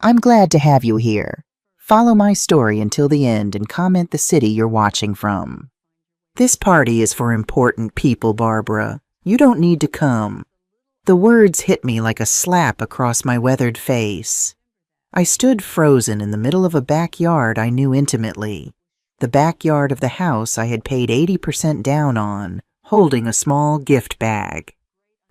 I'm glad to have you here. Follow my story until the end and comment the city you're watching from. This party is for important people, Barbara. You don't need to come. The words hit me like a slap across my weathered face. I stood frozen in the middle of a backyard I knew intimately, the backyard of the house I had paid 80% down on, holding a small gift bag.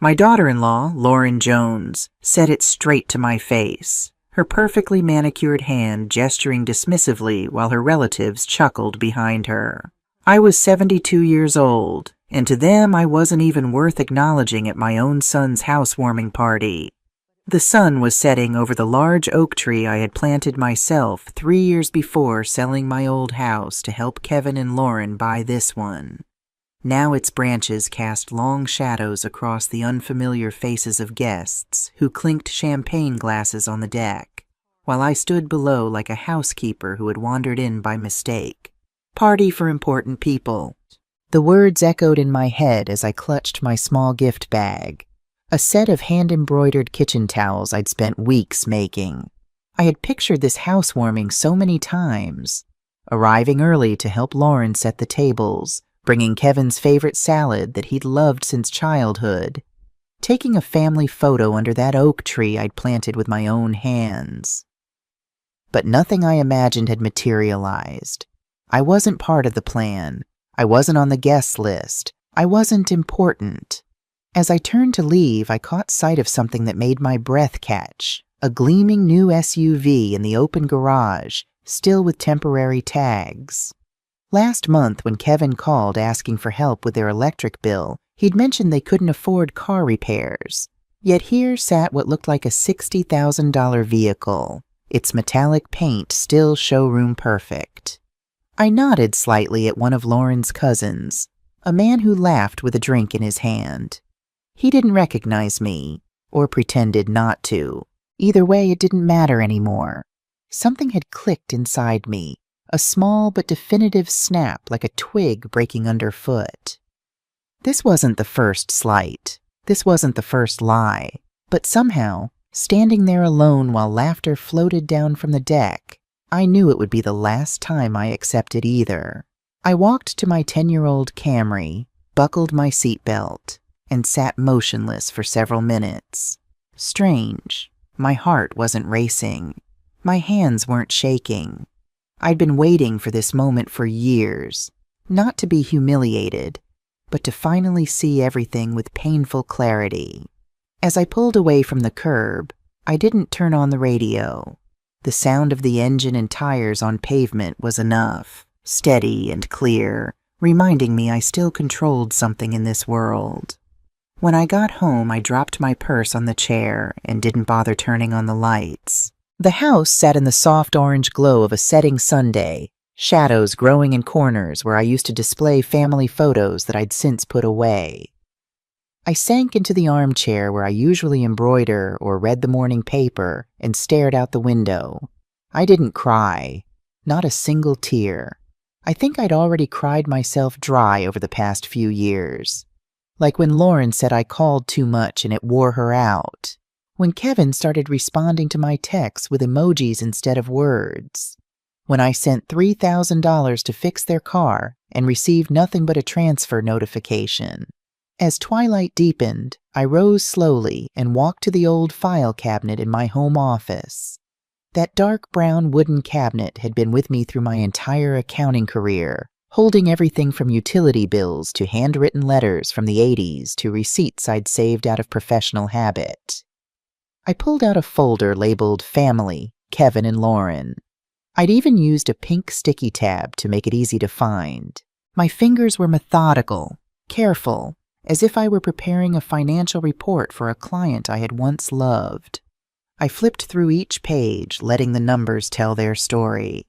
My daughter-in-law, Lauren Jones, said it straight to my face, her perfectly manicured hand gesturing dismissively while her relatives chuckled behind her. I was 72 years old, and to them I wasn't even worth acknowledging at my own son's housewarming party. The sun was setting over the large oak tree I had planted myself 3 years before selling my old house to help Kevin and Lauren buy this one. Now its branches cast long shadows across the unfamiliar faces of guests who clinked champagne glasses on the deck, while I stood below like a housekeeper who had wandered in by mistake. Party for important people. The words echoed in my head as I clutched my small gift bag, a set of hand-embroidered kitchen towels I'd spent weeks making. I had pictured this housewarming so many times, arriving early to help Lauren set the tables, bringing Kevin's favorite salad that he'd loved since childhood, taking a family photo under that oak tree I'd planted with my own hands. But nothing I imagined had materialized. I wasn't part of the plan. I wasn't on the guest list. I wasn't important. As I turned to leave, I caught sight of something that made my breath catch, a gleaming new SUV in the open garage, still with temporary tags. Last month, when Kevin called asking for help with their electric bill, he'd mentioned they couldn't afford car repairs. Yet here sat what looked like a $60,000 vehicle, its metallic paint still showroom perfect. I nodded slightly at one of Lauren's cousins, a man who laughed with a drink in his hand. He didn't recognize me, or pretended not to. Either way, it didn't matter anymore. Something had clicked inside me, a small but definitive snap like a twig breaking underfoot. This wasn't the first slight. This wasn't the first lie. But somehow, standing there alone while laughter floated down from the deck, I knew it would be the last time I accepted either. I walked to my 10-year-old Camry, buckled my seatbelt, and sat motionless for several minutes. Strange. My heart wasn't racing. My hands weren't shaking. I'd been waiting for this moment for years, not to be humiliated, but to finally see everything with painful clarity. As I pulled away from the curb, I didn't turn on the radio. The sound of the engine and tires on pavement was enough, steady and clear, reminding me I still controlled something in this world. When I got home, I dropped my purse on the chair and didn't bother turning on the lights. The house sat in the soft orange glow of a setting Sunday, shadows growing in corners where I used to display family photos that I'd since put away. I sank into the armchair where I usually embroider or read the morning paper and stared out the window. I didn't cry, not a single tear. I think I'd already cried myself dry over the past few years. Like when Lauren said I called too much and it wore her out. When Kevin started responding to my texts with emojis instead of words. When I sent $3,000 to fix their car and received nothing but a transfer notification. As twilight deepened, I rose slowly and walked to the old file cabinet in my home office. That dark brown wooden cabinet had been with me through my entire accounting career, holding everything from utility bills to handwritten letters from the 80s to receipts I'd saved out of professional habit. I pulled out a folder labeled Family, Kevin and Lauren. I'd even used a pink sticky tab to make it easy to find. My fingers were methodical, careful, as if I were preparing a financial report for a client I had once loved. I flipped through each page, letting the numbers tell their story.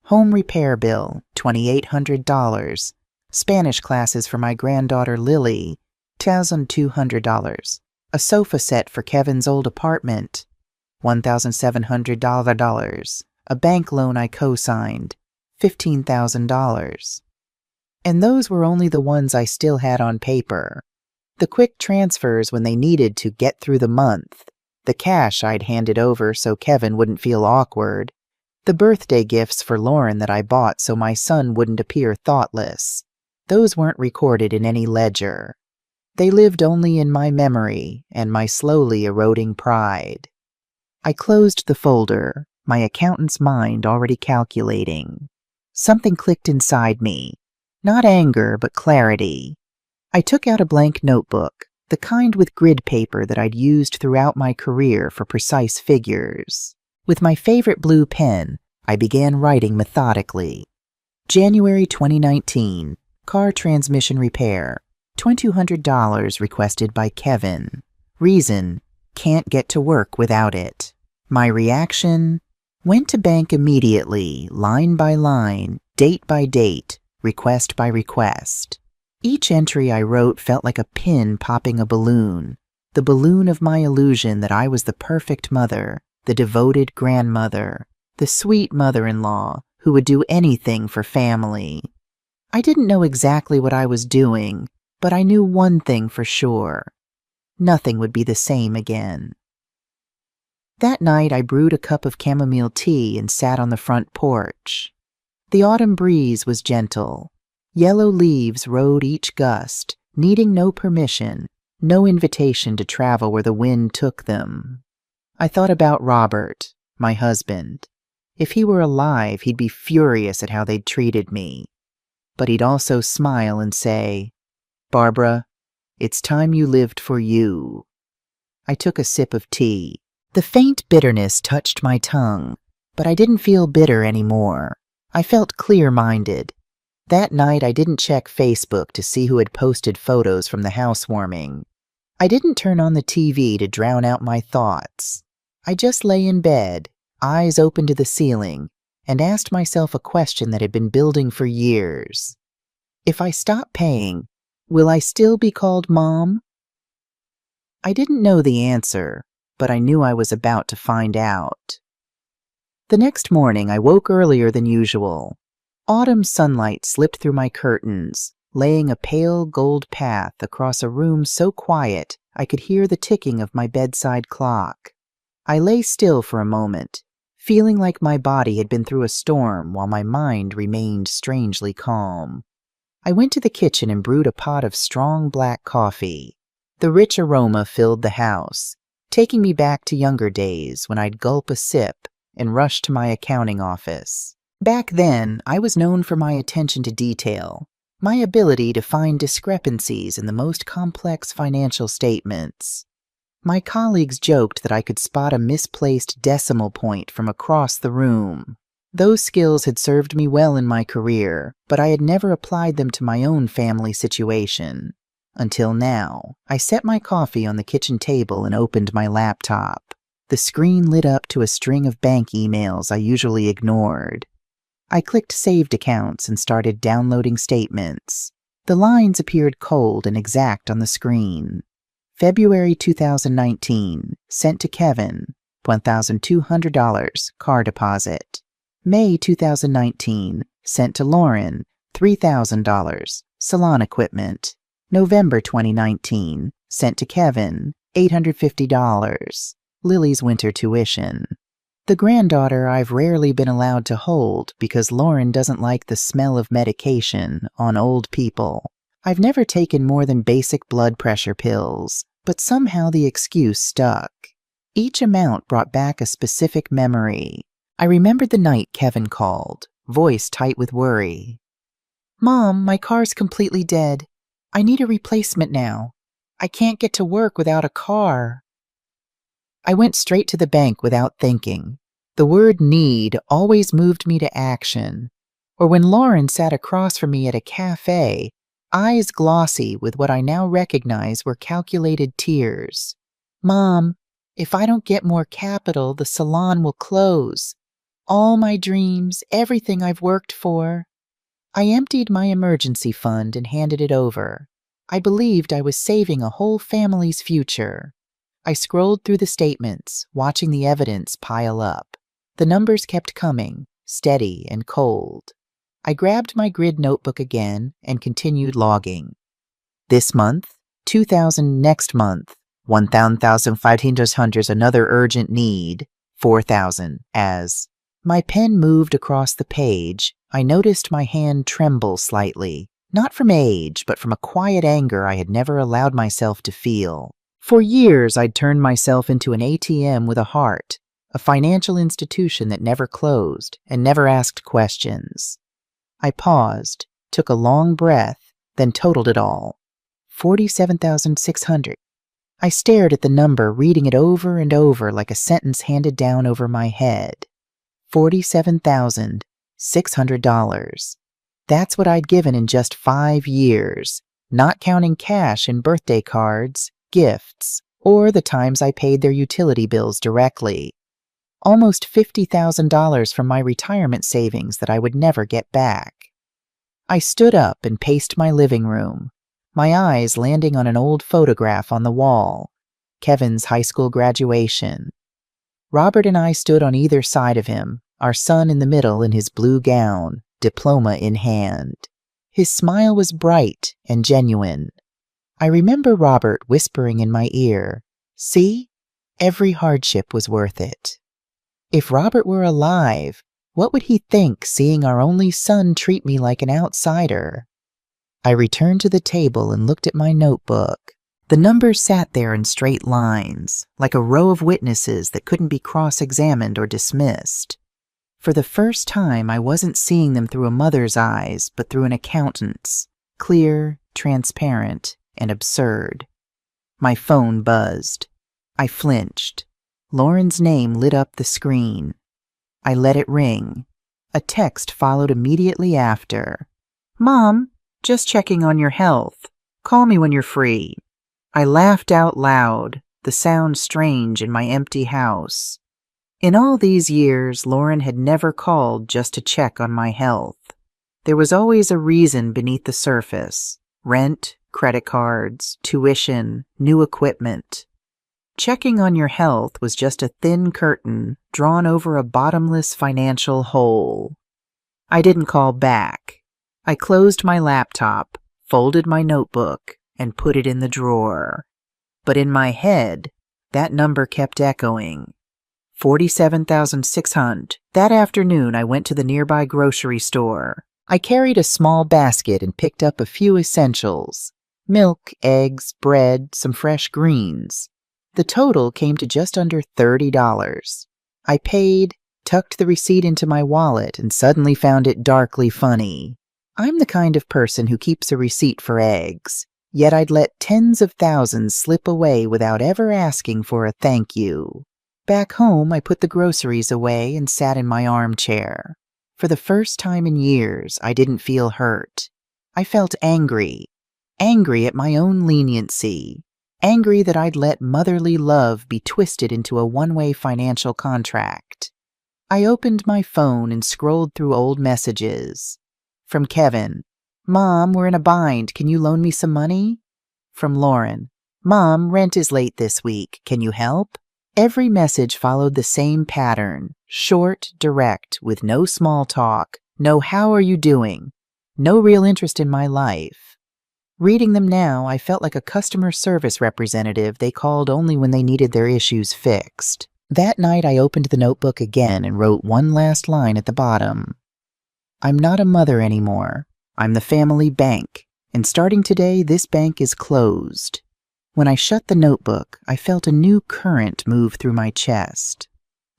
Home repair bill, $2,800. Spanish classes for my granddaughter Lily, $1,200. A sofa set for Kevin's old apartment, $1,700. A bank loan I co-signed, $15,000. And those were only the ones I still had on paper. The quick transfers when they needed to get through the month, the cash I'd handed over so Kevin wouldn't feel awkward, the birthday gifts for Lauren that I bought so my son wouldn't appear thoughtless. Those weren't recorded in any ledger. They lived only in my memory and my slowly eroding pride. I closed the folder, my accountant's mind already calculating. Something clicked inside me. Not anger, but clarity. I took out a blank notebook, the kind with grid paper that I'd used throughout my career for precise figures. With my favorite blue pen, I began writing methodically. January 2019, car transmission repair. $2,200 requested by Kevin. Reason, can't get to work without it. My reaction, went to bank immediately, line by line, date by date, request by request. Each entry I wrote felt like a pin popping a balloon, the balloon of my illusion that I was the perfect mother, the devoted grandmother, the sweet mother-in-law who would do anything for family. I didn't know exactly what I was doing, but I knew one thing for sure. Nothing would be the same again. That night I brewed a cup of chamomile tea and sat on the front porch. The autumn breeze was gentle. Yellow leaves rode each gust, needing no permission, no invitation to travel where the wind took them. I thought about Robert, my husband. If he were alive, he'd be furious at how they'd treated me. But he'd also smile and say, "Barbara, it's time you lived for you." I took a sip of tea. The faint bitterness touched my tongue, but I didn't feel bitter anymore. I felt clear-minded. That night I didn't check Facebook to see who had posted photos from the housewarming. I didn't turn on the TV to drown out my thoughts. I just lay in bed, eyes open to the ceiling, and asked myself a question that had been building for years. If I stop paying, will I still be called Mom? I didn't know the answer, but I knew I was about to find out. The next morning I woke earlier than usual. Autumn sunlight slipped through my curtains, laying a pale gold path across a room so quiet I could hear the ticking of my bedside clock. I lay still for a moment, feeling like my body had been through a storm while my mind remained strangely calm. I went to the kitchen and brewed a pot of strong black coffee. The rich aroma filled the house, taking me back to younger days when I'd gulp a sip and rush to my accounting office. Back then, I was known for my attention to detail, my ability to find discrepancies in the most complex financial statements. My colleagues joked that I could spot a misplaced decimal point from across the room. Those skills had served me well in my career, but I had never applied them to my own family situation. Until now, I set my coffee on the kitchen table and opened my laptop. The screen lit up to a string of bank emails I usually ignored. I clicked Saved Accounts and started downloading statements. The lines appeared cold and exact on the screen. February 2019, sent to Kevin, $1,200, car deposit. May 2019, sent to Lauren, $3,000, salon equipment. November 2019, sent to Kevin, $850, Lily's winter tuition. The granddaughter I've rarely been allowed to hold because Lauren doesn't like the smell of medication on old people. I've never taken more than basic blood pressure pills, but somehow the excuse stuck. Each amount brought back a specific memory. I remembered the night Kevin called, voice tight with worry. "Mom, my car's completely dead. I need a replacement now. I can't get to work without a car." I went straight to the bank without thinking. The word need always moved me to action. Or when Lauren sat across from me at a cafe, eyes glossy with what I now recognize were calculated tears. "Mom, if I don't get more capital, the salon will close. All my dreams, everything I've worked for." I emptied my emergency fund and handed it over. I believed I was saving a whole family's future. I scrolled through the statements, watching the evidence pile up. The numbers kept coming, steady and cold. I grabbed my grid notebook again and continued logging. This month, $2,000 next month, 1,500 another urgent need, 4,000. As my pen moved across the page, I noticed my hand tremble slightly, not from age, but from a quiet anger I had never allowed myself to feel. For years, I'd turned myself into an ATM with a heart, a financial institution that never closed and never asked questions. I paused, took a long breath, then totaled it all. 47,600. I stared at the number, reading it over and over like a sentence handed down over my head. $47,600. That's what I'd given in just 5 years, not counting cash and birthday cards, gifts, or the times I paid their utility bills directly. Almost $50,000 from my retirement savings that I would never get back. I stood up and paced my living room, my eyes landing on an old photograph on the wall, Kevin's high school graduation. Robert and I stood on either side of him, our son in the middle in his blue gown, diploma in hand. His smile was bright and genuine. I remember Robert whispering in my ear, "See, every hardship was worth it." If Robert were alive, what would he think seeing our only son treat me like an outsider? I returned to the table and looked at my notebook. The numbers sat there in straight lines, like a row of witnesses that couldn't be cross-examined or dismissed. For the first time, I wasn't seeing them through a mother's eyes, but through an accountant's, clear, transparent, and absurd. My phone buzzed. I flinched. Lauren's name lit up the screen. I let it ring. A text followed immediately after. "Mom, just checking on your health. Call me when you're free." I laughed out loud, the sound strange in my empty house. In all these years, Lauren had never called just to check on my health. There was always a reason beneath the surface: rent, credit cards, tuition, new equipment. Checking on your health was just a thin curtain drawn over a bottomless financial hole. I didn't call back. I closed my laptop, folded my notebook, and put it in the drawer. But in my head, that number kept echoing. 47,600. That afternoon, I went to the nearby grocery store. I carried a small basket and picked up a few essentials: milk, eggs, bread, some fresh greens. The total came to just under $30. I paid, tucked the receipt into my wallet, and suddenly found it darkly funny. I'm the kind of person who keeps a receipt for eggs, yet I'd let tens of thousands slip away without ever asking for a thank you. Back home, I put the groceries away and sat in my armchair. For the first time in years, I didn't feel hurt. I felt angry. Angry at my own leniency. Angry that I'd let motherly love be twisted into a one-way financial contract. I opened my phone and scrolled through old messages. From Kevin: "Mom, we're in a bind. Can you loan me some money?" From Lauren: "Mom, rent is late this week. Can you help?" Every message followed the same pattern: short, direct, with no small talk, no "how are you doing?" no real interest in my life. Reading them now, I felt like a customer service representative they called only when they needed their issues fixed. That night, I opened the notebook again and wrote one last line at the bottom. "I'm not a mother anymore. I'm the family bank, and starting today, this bank is closed." When I shut the notebook, I felt a new current move through my chest.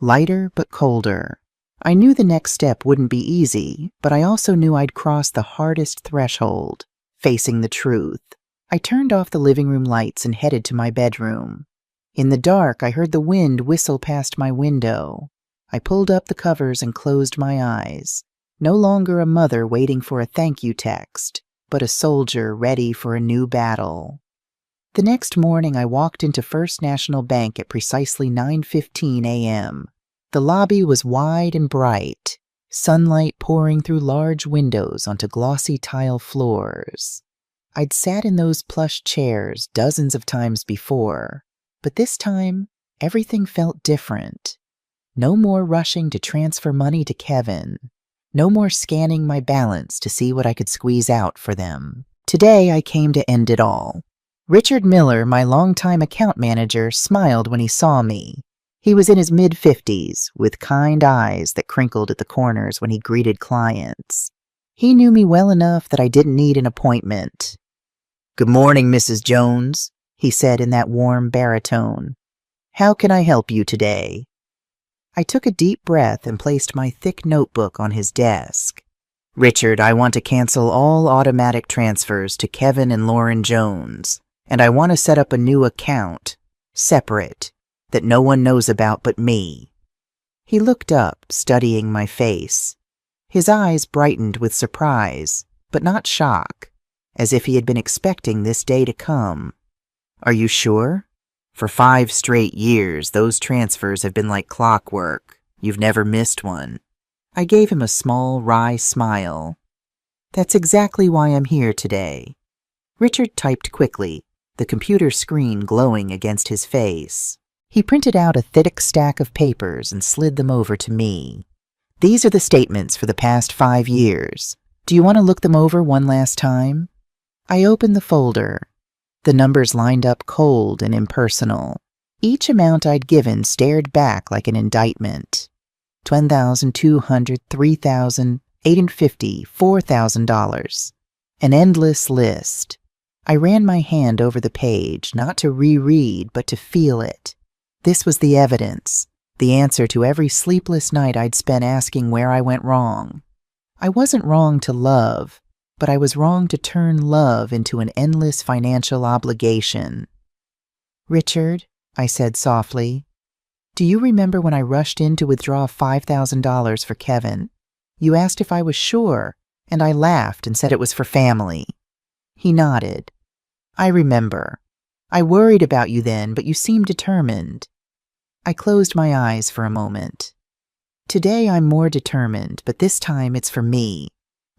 Lighter but colder. I knew the next step wouldn't be easy, but I also knew I'd crossed the hardest threshold, facing the truth. I turned off the living room lights and headed to my bedroom. In the dark, I heard the wind whistle past my window. I pulled up the covers and closed my eyes. No longer a mother waiting for a thank you text, but a soldier ready for a new battle. The next morning, I walked into First National Bank at precisely 9:15 a.m. The lobby was wide and bright, sunlight pouring through large windows onto glossy tile floors. I'd sat in those plush chairs dozens of times before, but this time, everything felt different. No more rushing to transfer money to Kevin. No more scanning my balance to see what I could squeeze out for them. Today, I came to end it all. Richard Miller, my longtime account manager, smiled when he saw me. He was in his mid-50s, with kind eyes that crinkled at the corners when he greeted clients. He knew me well enough that I didn't need an appointment. "Good morning, Mrs. Jones," he said in that warm baritone. "How can I help you today?" I took a deep breath and placed my thick notebook on his desk. "Richard, I want to cancel all automatic transfers to Kevin and Lauren Jones, and I want to set up a new account, separate, that no one knows about but me." He looked up, studying my face. His eyes brightened with surprise, but not shock, as if he had been expecting this day to come. "Are you sure? For 5 straight years, those transfers have been like clockwork. You've never missed one." I gave him a small, wry smile. "That's exactly why I'm here today." Richard typed quickly, the computer screen glowing against his face. He printed out a thick stack of papers and slid them over to me. "These are the statements for the past 5 years. Do you want to look them over one last time?" I opened the folder. The numbers lined up cold and impersonal. Each amount I'd given stared back like an indictment. $10,200, $3,000, $850, $4,000. An endless list. I ran my hand over the page, not to reread, but to feel it. This was the evidence, the answer to every sleepless night I'd spent asking where I went wrong. I wasn't wrong to love, but I was wrong to turn love into an endless financial obligation. "Richard," I said softly, "do you remember when I rushed in to withdraw $5,000 for Kevin? You asked if I was sure, and I laughed and said it was for family." He nodded. "I remember. I worried about you then, but you seemed determined." I closed my eyes for a moment. "Today I'm more determined, but this time it's for me."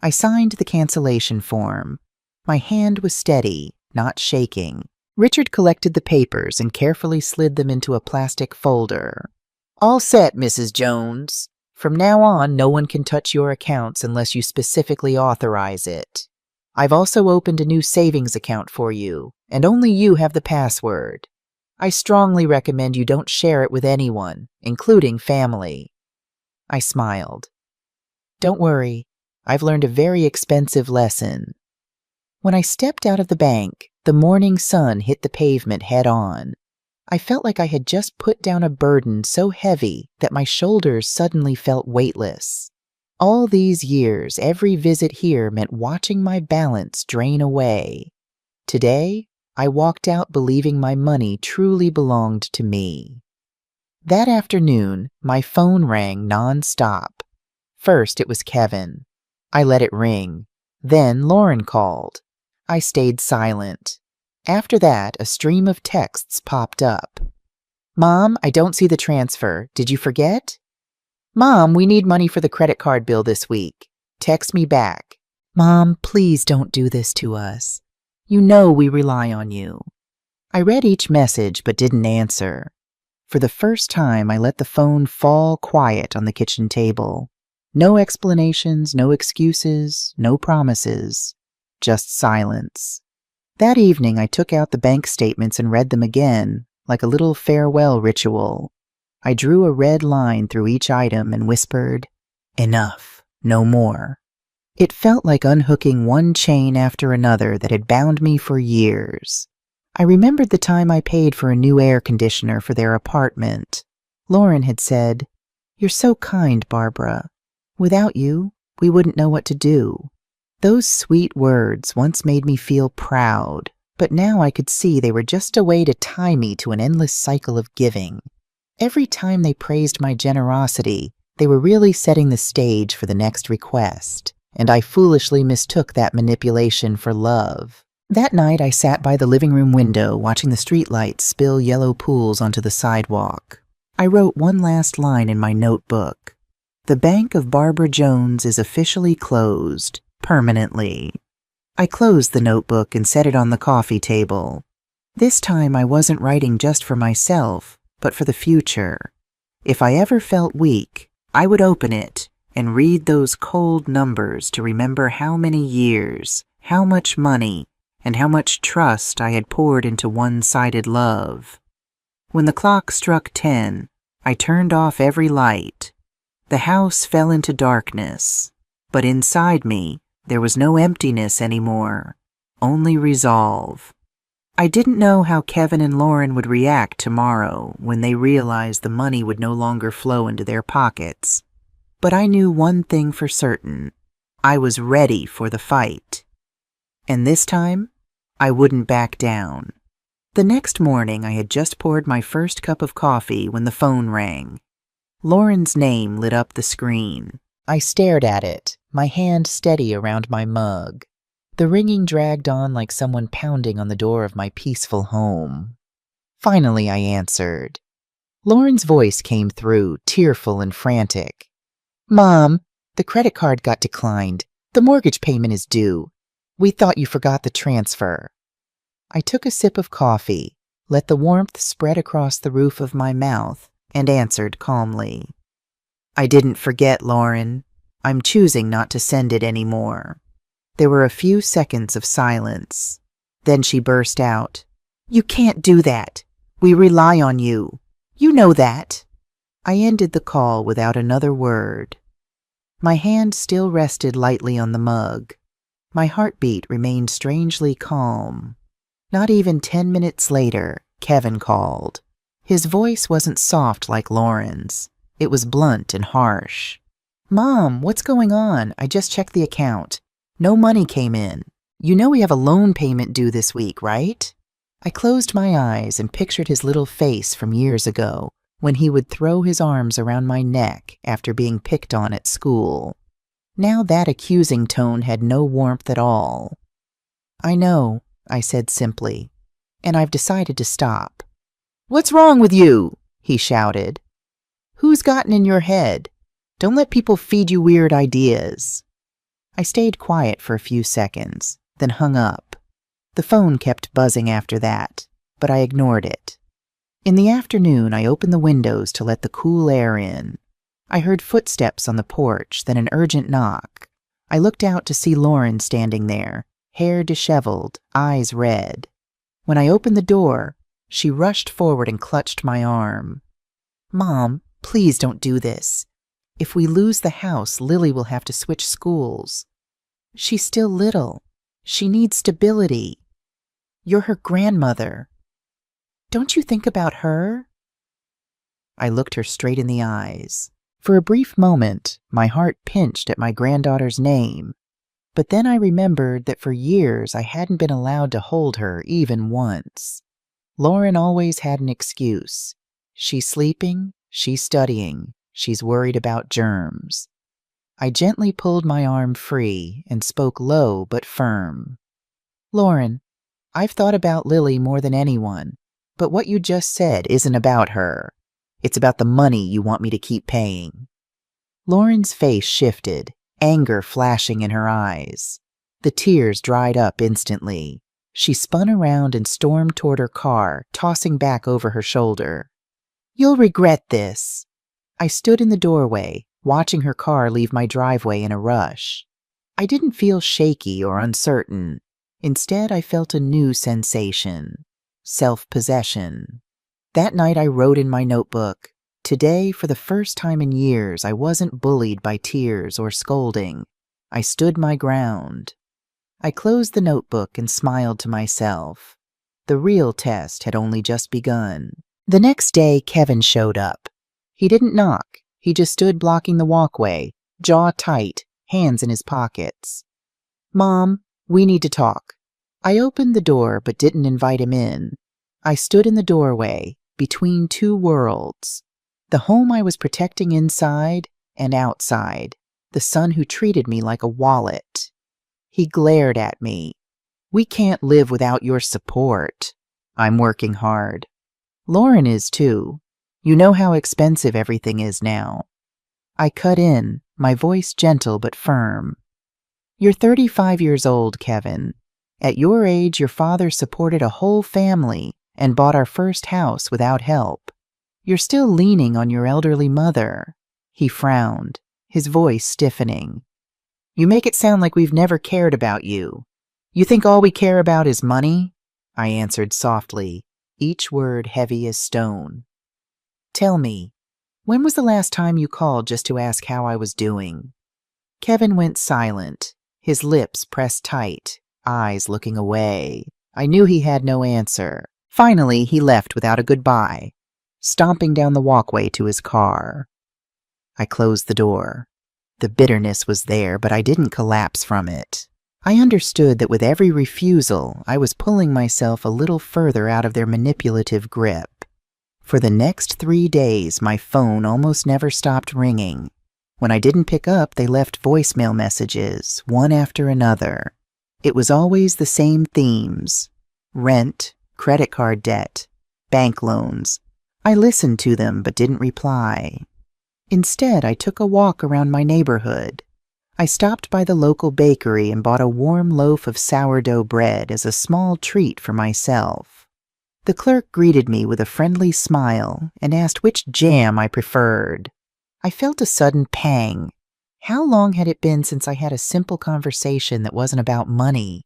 I signed the cancellation form. My hand was steady, not shaking. Richard collected the papers and carefully slid them into a plastic folder. "All set, Mrs. Jones. From now on, no one can touch your accounts unless you specifically authorize it. I've also opened a new savings account for you, and only you have the password. I strongly recommend you don't share it with anyone, including family." I smiled. "Don't worry. I've learned a very expensive lesson." When I stepped out of the bank, the morning sun hit the pavement head-on. I felt like I had just put down a burden so heavy that my shoulders suddenly felt weightless. All these years, every visit here meant watching my balance drain away. Today, I walked out believing my money truly belonged to me. That afternoon, my phone rang non-stop. First, it was Kevin. I let it ring. Then Lauren called. I stayed silent. After that, a stream of texts popped up. "Mom, I don't see the transfer. Did you forget?" "Mom, we need money for the credit card bill this week. Text me back." "Mom, please don't do this to us. You know we rely on you." I read each message but didn't answer. For the first time, I let the phone fall quiet on the kitchen table. No explanations, no excuses, no promises. Just silence. That evening, I took out the bank statements and read them again, like a little farewell ritual. I drew a red line through each item and whispered, "Enough, no more." It felt like unhooking one chain after another that had bound me for years. I remembered the time I paid for a new air conditioner for their apartment. Lauren had said, "You're so kind, Barbara. Without you, we wouldn't know what to do." Those sweet words once made me feel proud, but now I could see they were just a way to tie me to an endless cycle of giving. Every time they praised my generosity, they were really setting the stage for the next request, and I foolishly mistook that manipulation for love. That night I sat by the living room window watching the streetlights spill yellow pools onto the sidewalk. I wrote one last line in my notebook. "The Bank of Barbara Jones is officially closed, permanently." I closed the notebook and set it on the coffee table. This time I wasn't writing just for myself, but for the future. If I ever felt weak, I would open it and read those cold numbers to remember how many years, how much money, and how much trust I had poured into one-sided love. When the clock struck 10, I turned off every light. The house fell into darkness, but inside me there was no emptiness anymore, only resolve. I didn't know how Kevin and Lauren would react tomorrow when they realized the money would no longer flow into their pockets, but I knew one thing for certain. I was ready for the fight. And this time, I wouldn't back down. The next morning, I had just poured my first cup of coffee when the phone rang. Lauren's name lit up the screen. I stared at it, my hand steady around my mug. The ringing dragged on like someone pounding on the door of my peaceful home. Finally, I answered. Lauren's voice came through, tearful and frantic. "Mom, the credit card got declined. The mortgage payment is due. We thought you forgot the transfer." I took a sip of coffee, let the warmth spread across the roof of my mouth, and answered calmly. "I didn't forget, Lauren. I'm choosing not to send it anymore." There were a few seconds of silence. Then she burst out, "You can't do that. We rely on you. You know that." I ended the call without another word. My hand still rested lightly on the mug. My heartbeat remained strangely calm. Not even 10 minutes later, Kevin called. His voice wasn't soft like Lauren's. It was blunt and harsh. "Mom, what's going on? I just checked the account. No money came in. You know we have a loan payment due this week, right?" I closed my eyes and pictured his little face from years ago, when he would throw his arms around my neck after being picked on at school. Now that accusing tone had no warmth at all. "I know," I said simply, "and I've decided to stop." "What's wrong with you?" he shouted. "Who's gotten in your head? Don't let people feed you weird ideas." I stayed quiet for a few seconds, then hung up. The phone kept buzzing after that, but I ignored it. In the afternoon, I opened the windows to let the cool air in. I heard footsteps on the porch, then an urgent knock. I looked out to see Lauren standing there, hair disheveled, eyes red. When I opened the door, she rushed forward and clutched my arm. "Mom, please don't do this. If we lose the house, Lily will have to switch schools. She's still little. She needs stability. You're her grandmother. Don't you think about her?" I looked her straight in the eyes. For a brief moment, my heart pinched at my granddaughter's name. But then I remembered that for years I hadn't been allowed to hold her even once. Lauren always had an excuse. She's sleeping, she's studying, she's worried about germs. I gently pulled my arm free and spoke low but firm. "Lauren, I've thought about Lily more than anyone, but what you just said isn't about her. It's about the money you want me to keep paying." Lauren's face shifted, anger flashing in her eyes. The tears dried up instantly. She spun around and stormed toward her car, tossing back over her shoulder. "You'll regret this." I stood in the doorway, watching her car leave my driveway in a rush. I didn't feel shaky or uncertain. Instead, I felt a new sensation: self-possession. That night I wrote in my notebook, "Today, for the first time in years, I wasn't bullied by tears or scolding. I stood my ground." I closed the notebook and smiled to myself. The real test had only just begun. The next day, Kevin showed up. He didn't knock. He just stood blocking the walkway, jaw tight, hands in his pockets. "Mom, we need to talk." I opened the door but didn't invite him in. I stood in the doorway, between two worlds. The home I was protecting inside and outside. The son who treated me like a wallet. He glared at me. "We can't live without your support." "I'm working hard." "Lauren is too. You know how expensive everything is now." I cut in, my voice gentle but firm. "You're 35 years old, Kevin. At your age, your father supported a whole family and bought our first house without help. You're still leaning on your elderly mother." He frowned, his voice stiffening. "You make it sound like we've never cared about you. You think all we care about is money? I answered softly, each word heavy as stone. Tell me, when was the last time you called just to ask how I was doing? Kevin went silent, his lips pressed tight, eyes looking away. I knew he had no answer. Finally, he left without a goodbye, stomping down the walkway to his car. I closed the door. The bitterness was there, but I didn't collapse from it. I understood that with every refusal, I was pulling myself a little further out of their manipulative grip. For the next 3 days, my phone almost never stopped ringing. When I didn't pick up, they left voicemail messages, one after another. It was always the same themes: rent, credit card debt, bank loans. I listened to them but didn't reply. Instead, I took a walk around my neighborhood. I stopped by the local bakery and bought a warm loaf of sourdough bread as a small treat for myself. The clerk greeted me with a friendly smile and asked which jam I preferred. I felt a sudden pang. How long had it been since I had a simple conversation that wasn't about money?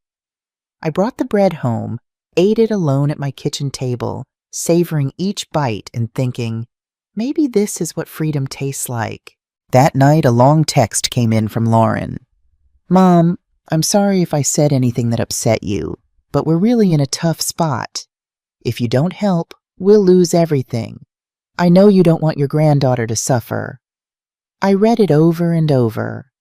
I brought the bread home, ate it alone at my kitchen table, savoring each bite and thinking, maybe this is what freedom tastes like. That night, a long text came in from Lauren. Mom, I'm sorry if I said anything that upset you, but we're really in a tough spot. If you don't help, we'll lose everything. I know you don't want your granddaughter to suffer. I read it over and over.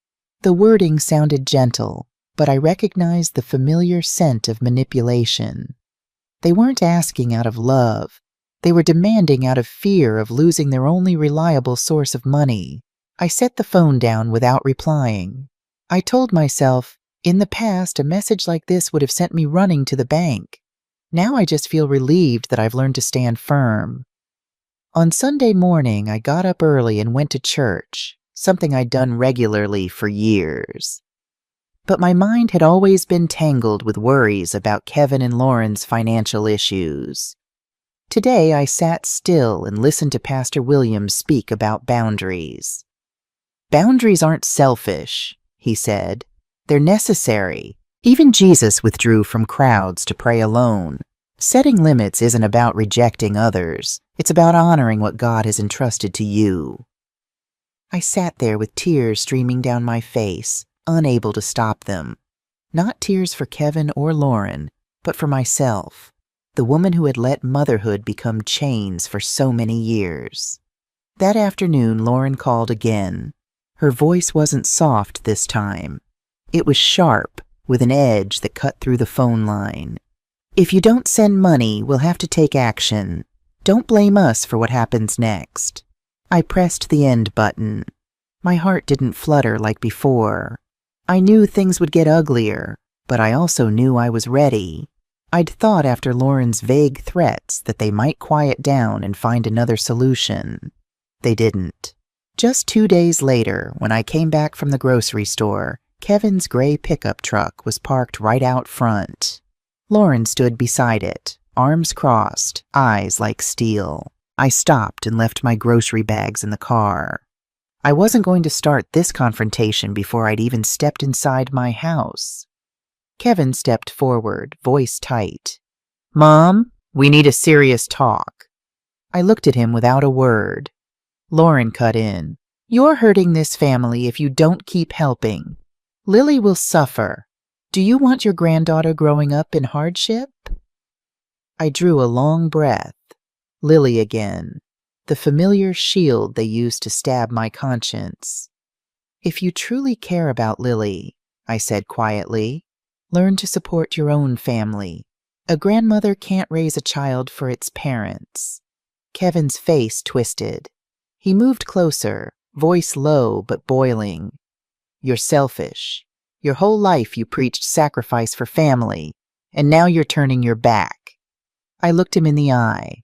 The wording sounded gentle, but I recognized the familiar scent of manipulation. They weren't asking out of love. They were demanding out of fear of losing their only reliable source of money. I set the phone down without replying. I told myself, in the past, a message like this would have sent me running to the bank. Now I just feel relieved that I've learned to stand firm. On Sunday morning, I got up early and went to church, something I'd done regularly for years. But my mind had always been tangled with worries about Kevin and Lauren's financial issues. Today, I sat still and listened to Pastor Williams speak about boundaries. Boundaries aren't selfish, he said. They're necessary. Even Jesus withdrew from crowds to pray alone. Setting limits isn't about rejecting others. It's about honoring what God has entrusted to you. I sat there with tears streaming down my face, unable to stop them. Not tears for Kevin or Lauren, but for myself, the woman who had let motherhood become chains for so many years. That afternoon, Lauren called again. Her voice wasn't soft this time. It was sharp, with an edge that cut through the phone line. If you don't send money, we'll have to take action. Don't blame us for what happens next. I pressed the end button. My heart didn't flutter like before. I knew things would get uglier, but I also knew I was ready. I'd thought after Lauren's vague threats that they might quiet down and find another solution. They didn't. Just 2 days later, when I came back from the grocery store, Kevin's gray pickup truck was parked right out front. Lauren stood beside it, arms crossed, eyes like steel. I stopped and left my grocery bags in the car. I wasn't going to start this confrontation before I'd even stepped inside my house. Kevin stepped forward, voice tight. Mom, we need a serious talk. I looked at him without a word. Lauren cut in. You're hurting this family if you don't keep helping. Lily will suffer. Do you want your granddaughter growing up in hardship? I drew a long breath. Lily again, the familiar shield they used to stab my conscience. If you truly care about Lily, I said quietly, learn to support your own family. A grandmother can't raise a child for its parents. Kevin's face twisted. He moved closer, voice low but boiling. You're selfish. Your whole life you preached sacrifice for family, and now you're turning your back. I looked him in the eye.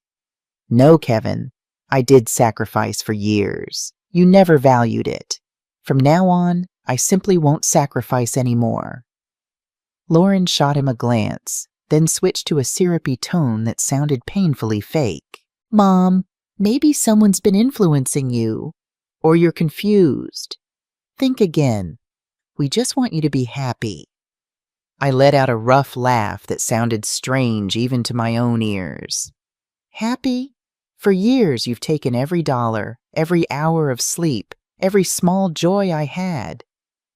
No, Kevin, I did sacrifice for years. You never valued it. From now on, I simply won't sacrifice anymore. Lauren shot him a glance, then switched to a syrupy tone that sounded painfully fake. Mom, maybe someone's been influencing you, or you're confused. Think again. We just want you to be happy. I let out a rough laugh that sounded strange even to my own ears. Happy? For years you've taken every dollar, every hour of sleep, every small joy I had.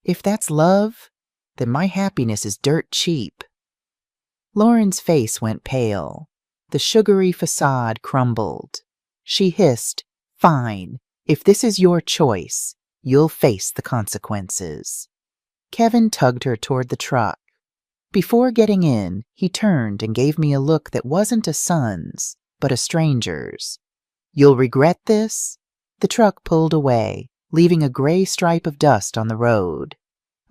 If that's love, then my happiness is dirt cheap. Lauren's face went pale. The sugary facade crumbled. She hissed, "Fine. If this is your choice, you'll face the consequences." Kevin tugged her toward the truck. Before getting in, he turned and gave me a look that wasn't a son's, but a stranger's. "You'll regret this?" The truck pulled away, leaving a gray stripe of dust on the road.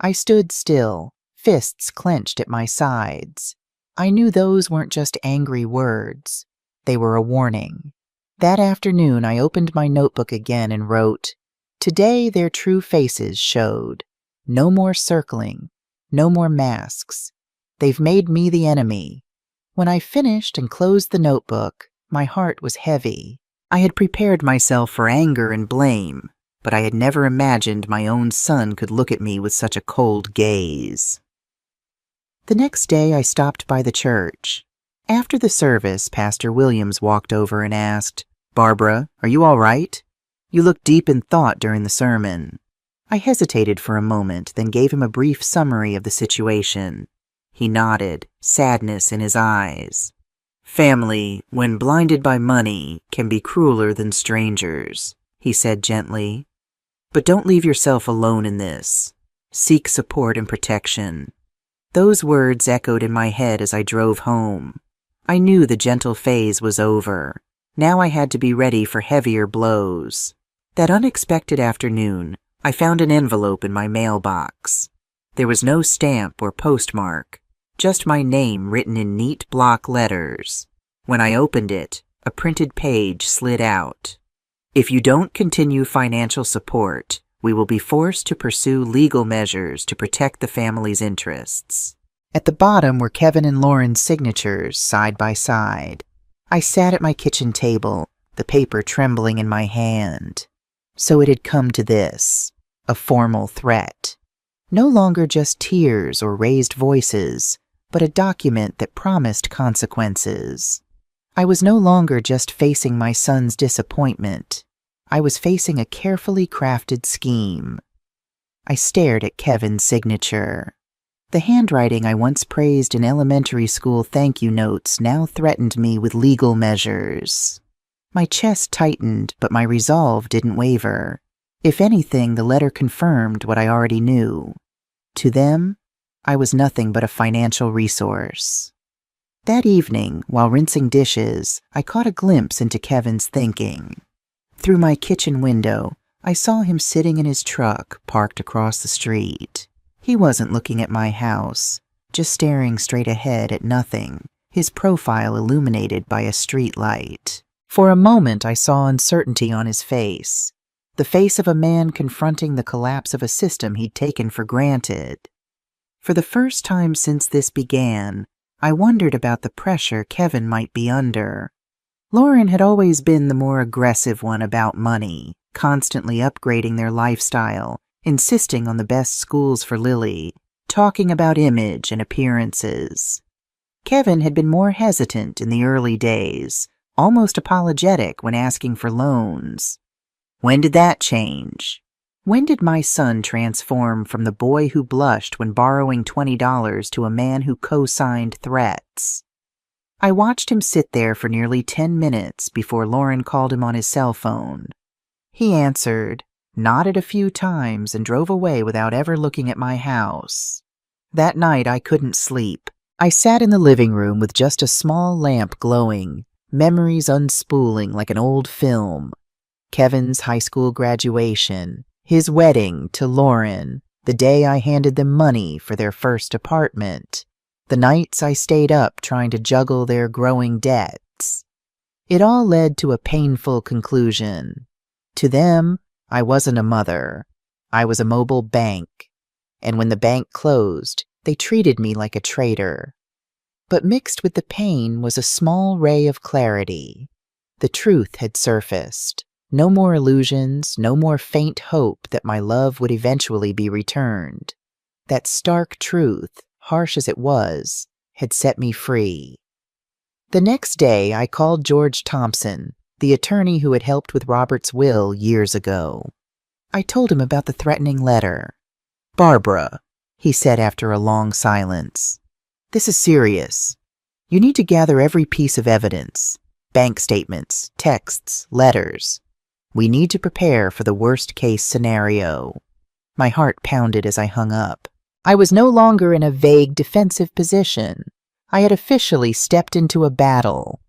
I stood still, fists clenched at my sides. I knew those weren't just angry words. They were a warning. That afternoon, I opened my notebook again and wrote, "Today their true faces showed. No more circling. No more masks. They've made me the enemy." When I finished and closed the notebook, my heart was heavy. I had prepared myself for anger and blame, but I had never imagined my own son could look at me with such a cold gaze. The next day, I stopped by the church. After the service, Pastor Williams walked over and asked, "Barbara, are you all right? You looked deep in thought during the sermon." I hesitated for a moment, then gave him a brief summary of the situation. He nodded, sadness in his eyes. "Family, when blinded by money, can be crueler than strangers," he said gently. "But don't leave yourself alone in this. Seek support and protection." Those words echoed in my head as I drove home. I knew the gentle phase was over. Now I had to be ready for heavier blows. That unexpected afternoon, I found an envelope in my mailbox. There was no stamp or postmark, just my name written in neat block letters. When I opened it, a printed page slid out. "If you don't continue financial support, we will be forced to pursue legal measures to protect the family's interests." At the bottom were Kevin and Lauren's signatures, side by side. I sat at my kitchen table, the paper trembling in my hand. So it had come to this, a formal threat. No longer just tears or raised voices, but a document that promised consequences. I was no longer just facing my son's disappointment. I was facing a carefully crafted scheme. I stared at Kevin's signature. The handwriting I once praised in elementary school thank you notes now threatened me with legal measures. My chest tightened, but my resolve didn't waver. If anything, the letter confirmed what I already knew. To them, I was nothing but a financial resource. That evening, while rinsing dishes, I caught a glimpse into Kevin's thinking. Through my kitchen window, I saw him sitting in his truck parked across the street. He wasn't looking at my house, just staring straight ahead at nothing, his profile illuminated by a street light. For a moment, I saw uncertainty on his face, the face of a man confronting the collapse of a system he'd taken for granted. For the first time since this began, I wondered about the pressure Kevin might be under. Lauren had always been the more aggressive one about money, constantly upgrading their lifestyle, insisting on the best schools for Lily, talking about image and appearances. Kevin had been more hesitant in the early days, almost apologetic when asking for loans. When did that change? When did my son transform from the boy who blushed when borrowing $20 to a man who co-signed threats? I watched him sit there for nearly 10 minutes before Lauren called him on his cell phone. He answered, nodded a few times, and drove away without ever looking at my house. That night I couldn't sleep. I sat in the living room with just a small lamp glowing, memories unspooling like an old film. Kevin's high school graduation, his wedding to Lauren, the day I handed them money for their first apartment, the nights I stayed up trying to juggle their growing debts. It all led to a painful conclusion. To them, I wasn't a mother. I was a mobile bank. And when the bank closed, they treated me like a traitor. But mixed with the pain was a small ray of clarity. The truth had surfaced. No more illusions, no more faint hope that my love would eventually be returned. That stark truth, harsh as it was, had set me free. The next day, I called George Thompson, the attorney who had helped with Robert's will years ago. I told him about the threatening letter. "Barbara," he said after a long silence, "this is serious. You need to gather every piece of evidence, bank statements, texts, letters. We need to prepare for the worst-case scenario." My heart pounded as I hung up. I was no longer in a vague defensive position. I had officially stepped into a battle.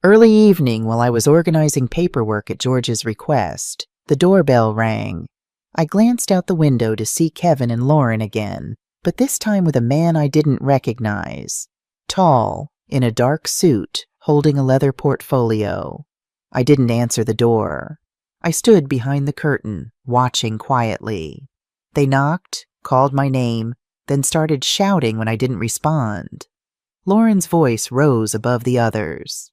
Early evening, while I was organizing paperwork at George's request, the doorbell rang. I glanced out the window to see Kevin and Lauren again, but this time with a man I didn't recognize. Tall, in a dark suit, holding a leather portfolio. I didn't answer the door. I stood behind the curtain, watching quietly. They knocked, called my name, then started shouting when I didn't respond. Lauren's voice rose above the others.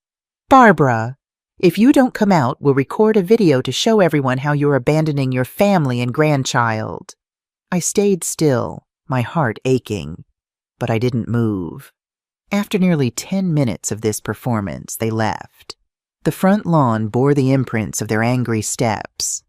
"Barbara, if you don't come out, we'll record a video to show everyone how you're abandoning your family and grandchild." I stayed still, my heart aching, but I didn't move. After nearly 10 minutes of this performance, they left. The front lawn bore the imprints of their angry steps.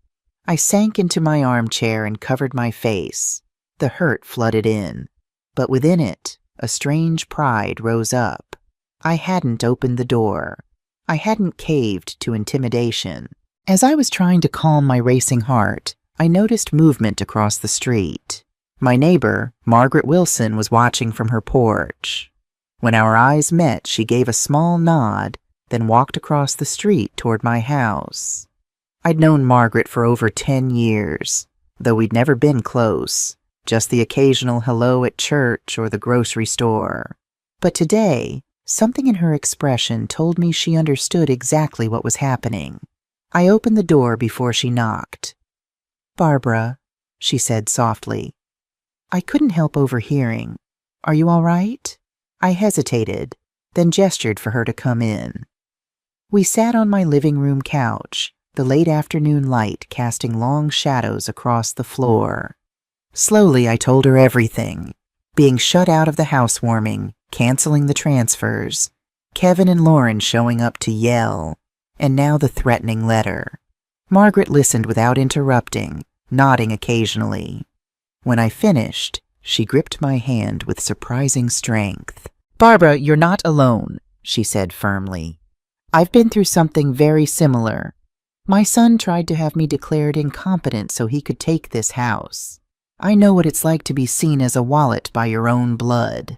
I sank into my armchair and covered my face. The hurt flooded in, but within it, a strange pride rose up. I hadn't opened the door. I hadn't caved to intimidation. As I was trying to calm my racing heart, I noticed movement across the street. My neighbor, Margaret Wilson, was watching from her porch. When our eyes met, she gave a small nod, then walked across the street toward my house. I'd known Margaret for over 10 years, though we'd never been close, just the occasional hello at church or the grocery store. But today, something in her expression told me she understood exactly what was happening. I opened the door before she knocked. "Barbara," she said softly. I couldn't help overhearing. "Are you all right?" I hesitated, then gestured for her to come in. We sat on my living room couch, the late afternoon light casting long shadows across the floor. Slowly, I told her everything. Being shut out of the housewarming, canceling the transfers, Kevin and Lauren showing up to yell, and now the threatening letter. Margaret listened without interrupting, nodding occasionally. When I finished, she gripped my hand with surprising strength. "Barbara, you're not alone," she said firmly. "I've been through something very similar. My son tried to have me declared incompetent so he could take this house. I know what it's like to be seen as a wallet by your own blood."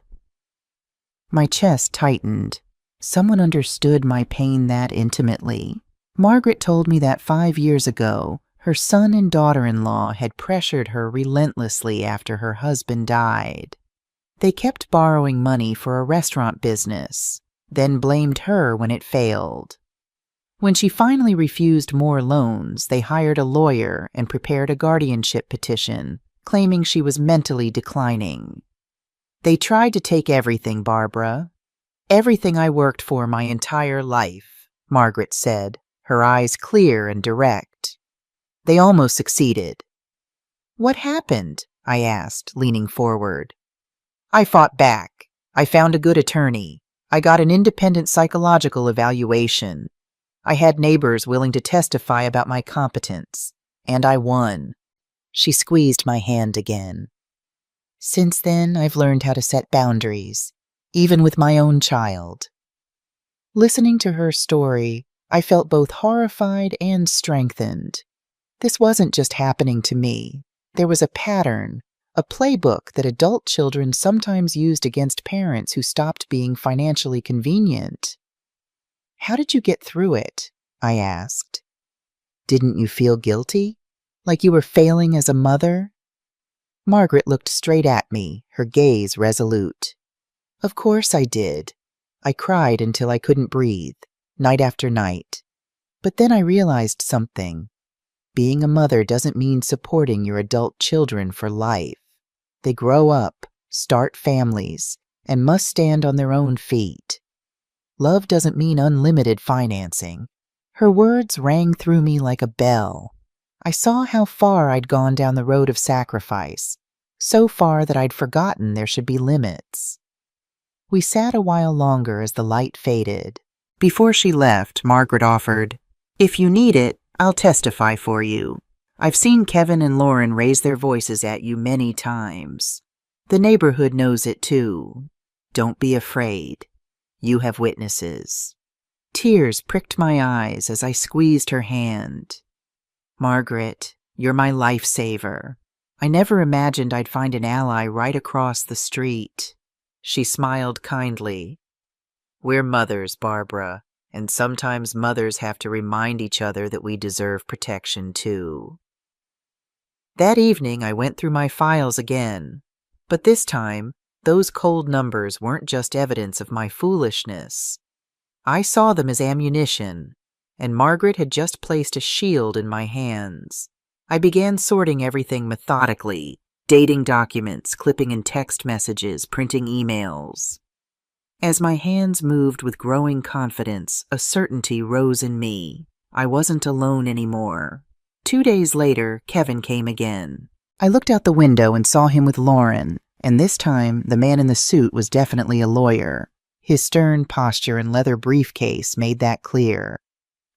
My chest tightened. Someone understood my pain that intimately. Margaret told me that 5 years ago, her son and daughter-in-law had pressured her relentlessly after her husband died. They kept borrowing money for a restaurant business, then blamed her when it failed. When she finally refused more loans, they hired a lawyer and prepared a guardianship petition, claiming she was mentally declining. "They tried to take everything, Barbara. Everything I worked for my entire life," Margaret said, her eyes clear and direct. "They almost succeeded." "What happened?" I asked, leaning forward. "I fought back. I found a good attorney. I got an independent psychological evaluation. I had neighbors willing to testify about my competence, and I won." She squeezed my hand again. "Since then, I've learned how to set boundaries, even with my own child." Listening to her story, I felt both horrified and strengthened. This wasn't just happening to me. There was a pattern, a playbook that adult children sometimes used against parents who stopped being financially convenient. "How did you get through it?" I asked. "Didn't you feel guilty? Like you were failing as a mother?" Margaret looked straight at me, her gaze resolute. "Of course I did. I cried until I couldn't breathe, night after night. But then I realized something. Being a mother doesn't mean supporting your adult children for life. They grow up, start families, and must stand on their own feet. Love doesn't mean unlimited financing." Her words rang through me like a bell. I saw how far I'd gone down the road of sacrifice, so far that I'd forgotten there should be limits. We sat a while longer as the light faded. Before she left, Margaret offered, "If you need it, I'll testify for you. I've seen Kevin and Lauren raise their voices at you many times. The neighborhood knows it too. Don't be afraid. You have witnesses." Tears pricked my eyes as I squeezed her hand. "Margaret, you're my lifesaver. I never imagined I'd find an ally right across the street." She smiled kindly. "We're mothers, Barbara, and sometimes mothers have to remind each other that we deserve protection too." That evening, I went through my files again, but this time, those cold numbers weren't just evidence of my foolishness. I saw them as ammunition, and Margaret had just placed a shield in my hands. I began sorting everything methodically, dating documents, clipping in text messages, printing emails. As my hands moved with growing confidence, a certainty rose in me. I wasn't alone anymore. 2 days later, Kevin came again. I looked out the window and saw him with Lauren, and this time the man in the suit was definitely a lawyer. His stern posture and leather briefcase made that clear.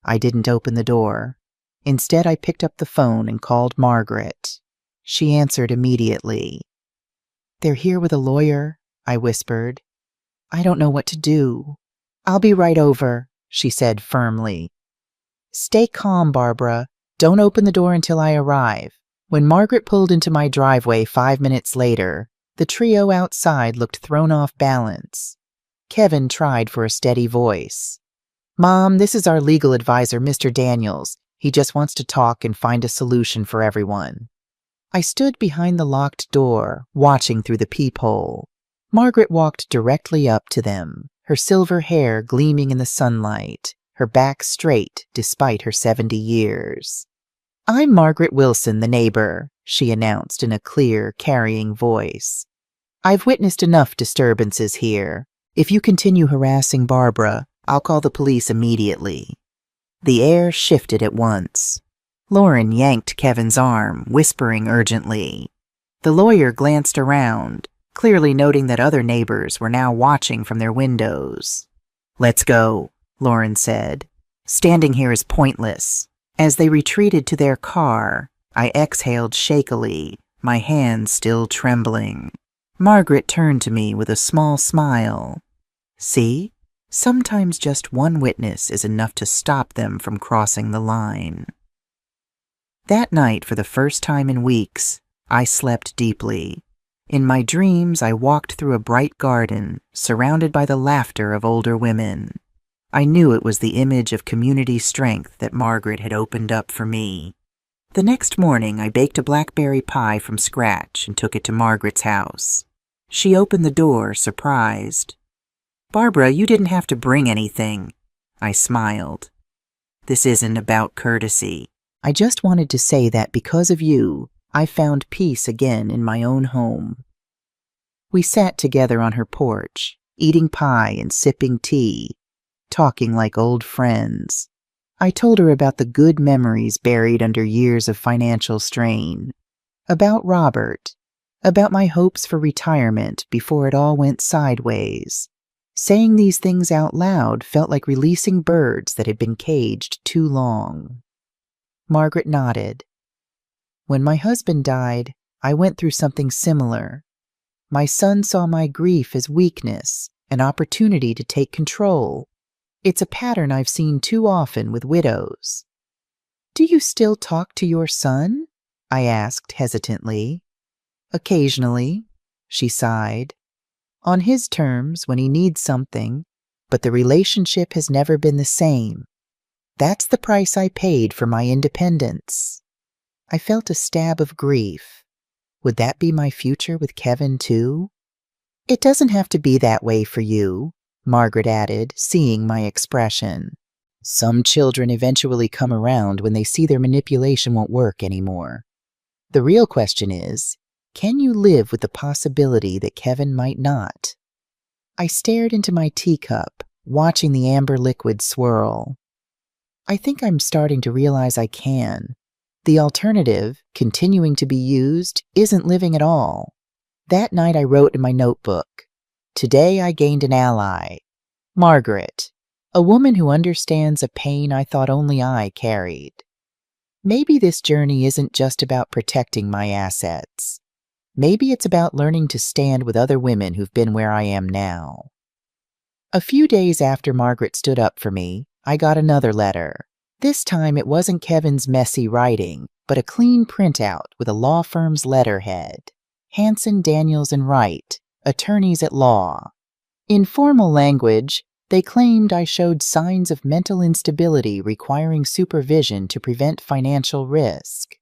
I didn't open the door. Instead, I picked up the phone and called Margaret. She answered immediately. "They're here with a lawyer," I whispered. "I don't know what to do." "I'll be right over," she said firmly. "Stay calm, Barbara. Don't open the door until I arrive." When Margaret pulled into my driveway 5 minutes later, the trio outside looked thrown off balance. Kevin tried for a steady voice. "Mom, this is our legal advisor, Mr. Daniels. He just wants to talk and find a solution for everyone." I stood behind the locked door, watching through the peephole. Margaret walked directly up to them, her silver hair gleaming in the sunlight, her back straight despite her 70 years. "I'm Margaret Wilson, the neighbor," she announced in a clear, carrying voice. "I've witnessed enough disturbances here. If you continue harassing Barbara, I'll call the police immediately." The air shifted at once. Lauren yanked Kevin's arm, whispering urgently. The lawyer glanced around, clearly noting that other neighbors were now watching from their windows. "Let's go," Lauren said. "Standing here is pointless." As they retreated to their car, I exhaled shakily, my hands still trembling. Margaret turned to me with a small smile. "See? Sometimes just one witness is enough to stop them from crossing the line." That night, for the first time in weeks, I slept deeply. In my dreams, I walked through a bright garden, surrounded by the laughter of older women. I knew it was the image of community strength that Margaret had opened up for me. The next morning, I baked a blackberry pie from scratch and took it to Margaret's house. She opened the door, surprised. "Barbara, you didn't have to bring anything." I smiled. "This isn't about courtesy. I just wanted to say that because of you, I found peace again in my own home." We sat together on her porch, eating pie and sipping tea, talking like old friends. I told her about the good memories buried under years of financial strain, about Robert, about my hopes for retirement before it all went sideways. Saying these things out loud felt like releasing birds that had been caged too long. Margaret nodded. "When my husband died, I went through something similar. My son saw my grief as weakness, an opportunity to take control. It's a pattern I've seen too often with widows." "Do you still talk to your son?" I asked hesitantly. "Occasionally," she sighed. "On his terms when he needs something, but the relationship has never been the same. That's the price I paid for my independence." I felt a stab of grief. Would that be my future with Kevin too? "It doesn't have to be that way for you," Margaret added, seeing my expression. "Some children eventually come around when they see their manipulation won't work anymore. The real question is, can you live with the possibility that Kevin might not?" I stared into my teacup, watching the amber liquid swirl. I think I'm starting to realize I can. The alternative, continuing to be used, isn't living at all. That night I wrote in my notebook, "Today I gained an ally. Margaret, a woman who understands a pain I thought only I carried." Maybe this journey isn't just about protecting my assets. Maybe it's about learning to stand with other women who've been where I am now. A few days after Margaret stood up for me, I got another letter. This time it wasn't Kevin's messy writing, but a clean printout with a law firm's letterhead. Hanson, Daniels, and Wright, attorneys at law. In formal language, they claimed I showed signs of mental instability requiring supervision to prevent financial risk.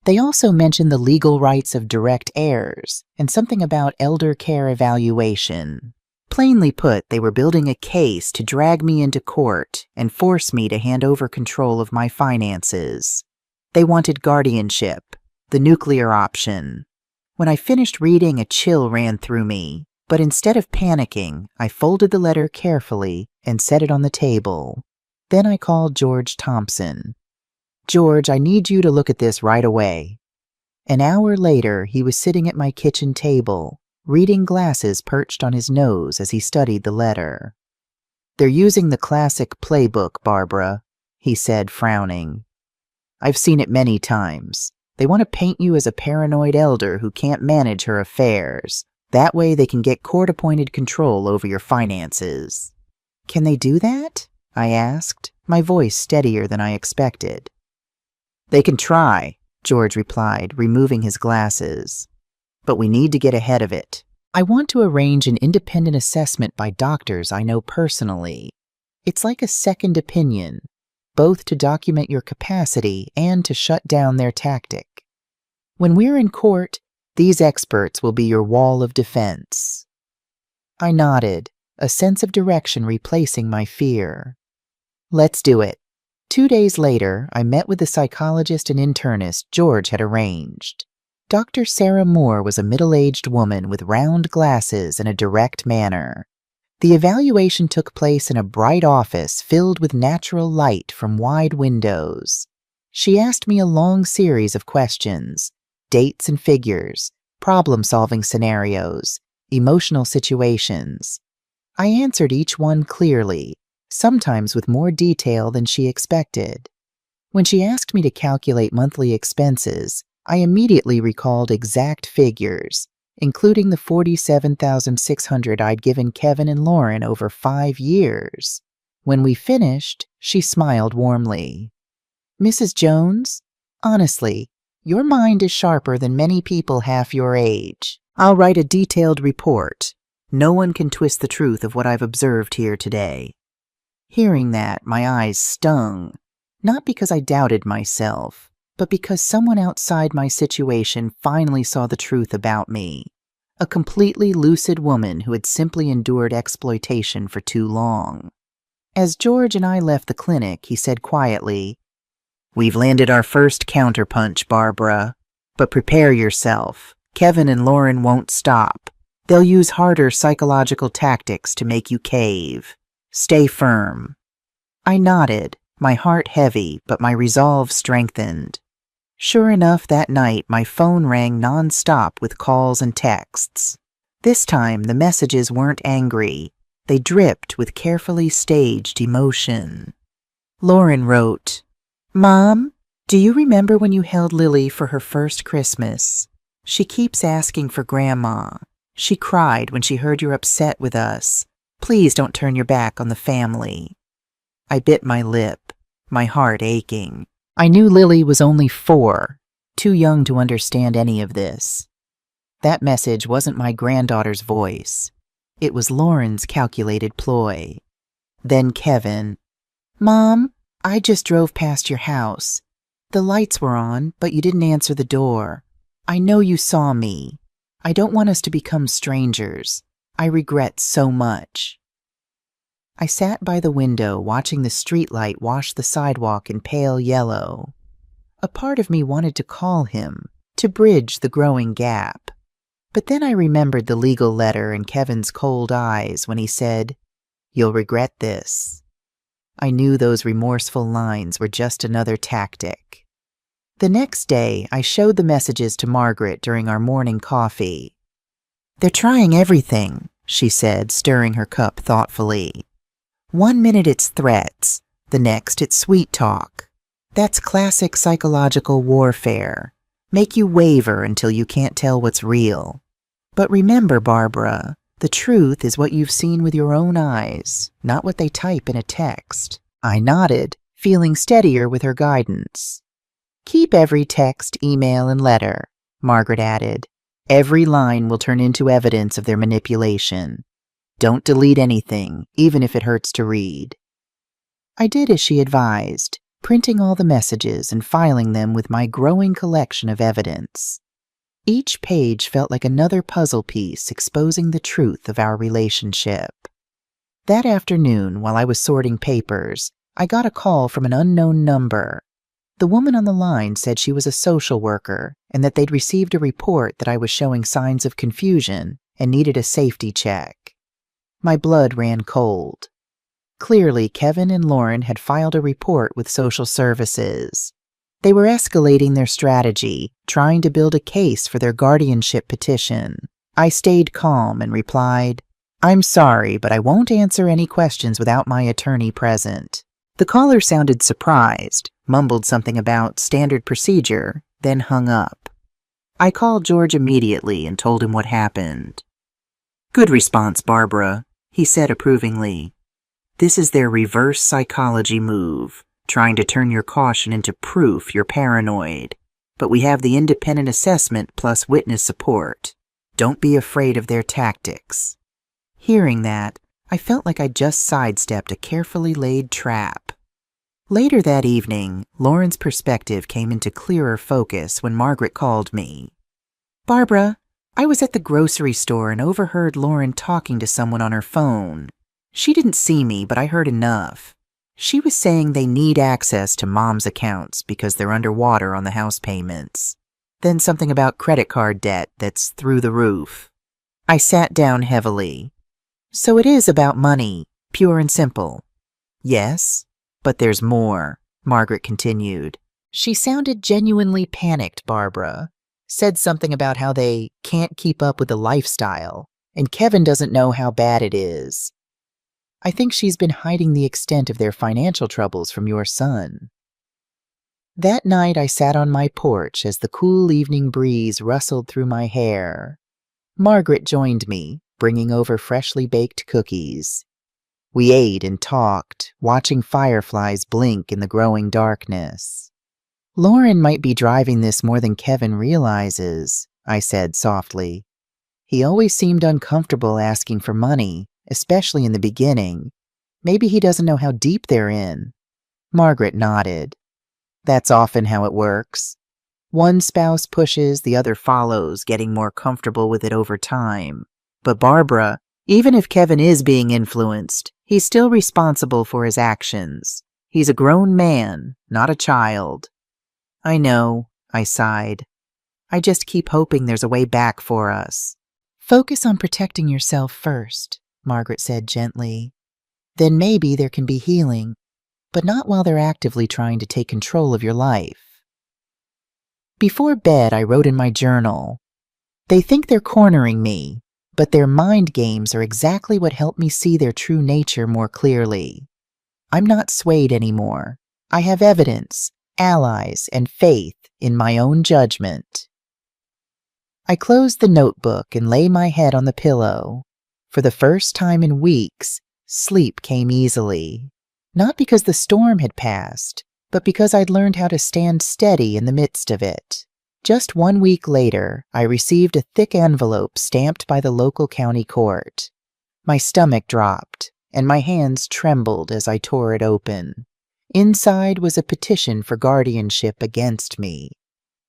They also mentioned the legal rights of direct heirs and something about elder care evaluation. Plainly put, they were building a case to drag me into court and force me to hand over control of my finances. They wanted guardianship, the nuclear option. When I finished reading, a chill ran through me, but instead of panicking, I folded the letter carefully and set it on the table. Then I called George Thompson. "George, I need you to look at this right away." An hour later, he was sitting at my kitchen table, reading glasses perched on his nose as he studied the letter. "They're using the classic playbook, Barbara," he said, frowning. "I've seen it many times. They want to paint you as a paranoid elder who can't manage her affairs. That way they can get court-appointed control over your finances." "Can they do that?" I asked, my voice steadier than I expected. "They can try," George replied, removing his glasses. "But we need to get ahead of it. I want to arrange an independent assessment by doctors I know personally. It's like a second opinion, both to document your capacity and to shut down their tactic. When we're in court, these experts will be your wall of defense." I nodded, a sense of direction replacing my fear. "Let's do it." 2 days later, I met with the psychologist and internist George had arranged. Dr. Sarah Moore was a middle-aged woman with round glasses and a direct manner. The evaluation took place in a bright office filled with natural light from wide windows. She asked me a long series of questions, dates and figures, problem-solving scenarios, emotional situations. I answered each one clearly, sometimes with more detail than she expected. When she asked me to calculate monthly expenses, I immediately recalled exact figures, including the $47,600 I'd given Kevin and Lauren over 5 years. When we finished, she smiled warmly. "Mrs. Jones, honestly, your mind is sharper than many people half your age. I'll write a detailed report. No one can twist the truth of what I've observed here today." Hearing that, my eyes stung, not because I doubted myself, but because someone outside my situation finally saw the truth about me. A completely lucid woman who had simply endured exploitation for too long. As George and I left the clinic, he said quietly, "We've landed our first counterpunch, Barbara. But prepare yourself. Kevin and Lauren won't stop. They'll use harder psychological tactics to make you cave. Stay firm." I nodded, my heart heavy, but my resolve strengthened. Sure enough, that night my phone rang non-stop with calls and texts. This time the messages weren't angry. They dripped with carefully staged emotion. Lauren wrote, "Mom, do you remember when you held Lily for her first Christmas? She keeps asking for Grandma. She cried when she heard you're upset with us. Please don't turn your back on the family." I bit my lip, my heart aching. I knew Lily was only 4, too young to understand any of this. That message wasn't my granddaughter's voice. It was Lauren's calculated ploy. Then Kevin. "Mom, I just drove past your house. The lights were on, but you didn't answer the door. I know you saw me. I don't want us to become strangers. I regret so much." I sat by the window watching the streetlight wash the sidewalk in pale yellow. A part of me wanted to call him, to bridge the growing gap. But then I remembered the legal letter and Kevin's cold eyes when he said, "You'll regret this." I knew those remorseful lines were just another tactic. The next day, I showed the messages to Margaret during our morning coffee. They're trying everything, she said, stirring her cup thoughtfully. 1 minute it's threats, the next it's sweet talk. That's classic psychological warfare. Make you waver until you can't tell what's real. But remember, Barbara, the truth is what you've seen with your own eyes, not what they type in a text. I nodded, feeling steadier with her guidance. Keep every text, email, and letter, Margaret added. Every line will turn into evidence of their manipulation. Don't delete anything, even if it hurts to read. I did as she advised, printing all the messages and filing them with my growing collection of evidence. Each page felt like another puzzle piece exposing the truth of our relationship. That afternoon, while I was sorting papers, I got a call from an unknown number. The woman on the line said she was a social worker and that they'd received a report that I was showing signs of confusion and needed a safety check. My blood ran cold. Clearly, Kevin and Lauren had filed a report with social services. They were escalating their strategy, trying to build a case for their guardianship petition. I stayed calm and replied, "I'm sorry, but I won't answer any questions without my attorney present." The caller sounded surprised, mumbled something about standard procedure, then hung up. I called George immediately and told him what happened. "Good response, Barbara," he said approvingly. "This is their reverse psychology move, trying to turn your caution into proof you're paranoid. But we have the independent assessment plus witness support. Don't be afraid of their tactics." Hearing that, I felt like I'd just sidestepped a carefully laid trap. Later that evening, Lauren's perspective came into clearer focus when Margaret called me. "Barbara, I was at the grocery store and overheard Lauren talking to someone on her phone. She didn't see me, but I heard enough. She was saying they need access to Mom's accounts because they're underwater on the house payments. Then something about credit card debt that's through the roof." I sat down heavily. "So it is about money, pure and simple." "Yes, but there's more," Margaret continued. She sounded genuinely panicked, Barbara. Said something about how they can't keep up with the lifestyle, and Kevin doesn't know how bad it is. I think she's been hiding the extent of their financial troubles from your son. That night I sat on my porch as the cool evening breeze rustled through my hair. Margaret joined me, bringing over freshly baked cookies. We ate and talked, watching fireflies blink in the growing darkness. "Lauren might be driving this more than Kevin realizes," I said softly. "He always seemed uncomfortable asking for money, especially in the beginning. Maybe he doesn't know how deep they're in." Margaret nodded. "That's often how it works. One spouse pushes, the other follows, getting more comfortable with it over time. But Barbara, even if Kevin is being influenced, he's still responsible for his actions. He's a grown man, not a child." "I know," I sighed. "I just keep hoping there's a way back for us." "Focus on protecting yourself first," Margaret said gently. "Then maybe there can be healing, but not while they're actively trying to take control of your life." Before bed, I wrote in my journal, "They think they're cornering me, but their mind games are exactly what help me see their true nature more clearly. I'm not swayed anymore. I have evidence, allies, and faith in my own judgment." I closed the notebook and lay my head on the pillow. For the first time in weeks, sleep came easily. Not because the storm had passed, but because I'd learned how to stand steady in the midst of it. Just 1 week later, I received a thick envelope stamped by the local county court. My stomach dropped, and my hands trembled as I tore it open. Inside was a petition for guardianship against me.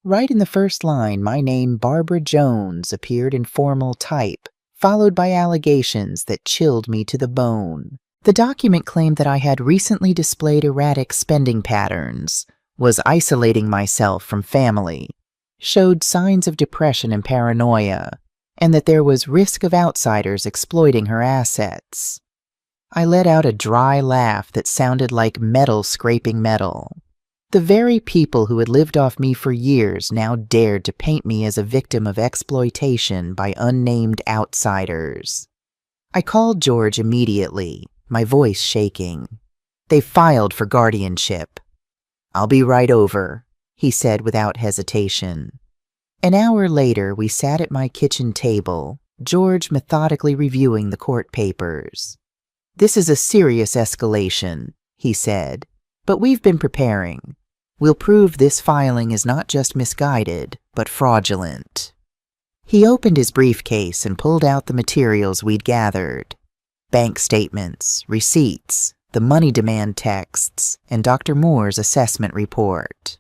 Right in the first line, my name, Barbara Jones, appeared in formal type, followed by allegations that chilled me to the bone. The document claimed that I had recently displayed erratic spending patterns, was isolating myself from family, showed signs of depression and paranoia, and that there was risk of outsiders exploiting her assets. I let out a dry laugh that sounded like metal scraping metal. The very people who had lived off me for years now dared to paint me as a victim of exploitation by unnamed outsiders. I called George immediately, my voice shaking. They filed for guardianship. "I'll be right over," he said without hesitation. An hour later, we sat at my kitchen table, George methodically reviewing the court papers. "This is a serious escalation," he said, "but we've been preparing. We'll prove this filing is not just misguided, but fraudulent." He opened his briefcase and pulled out the materials we'd gathered. Bank statements, receipts, the money demand texts, and Dr. Moore's assessment report.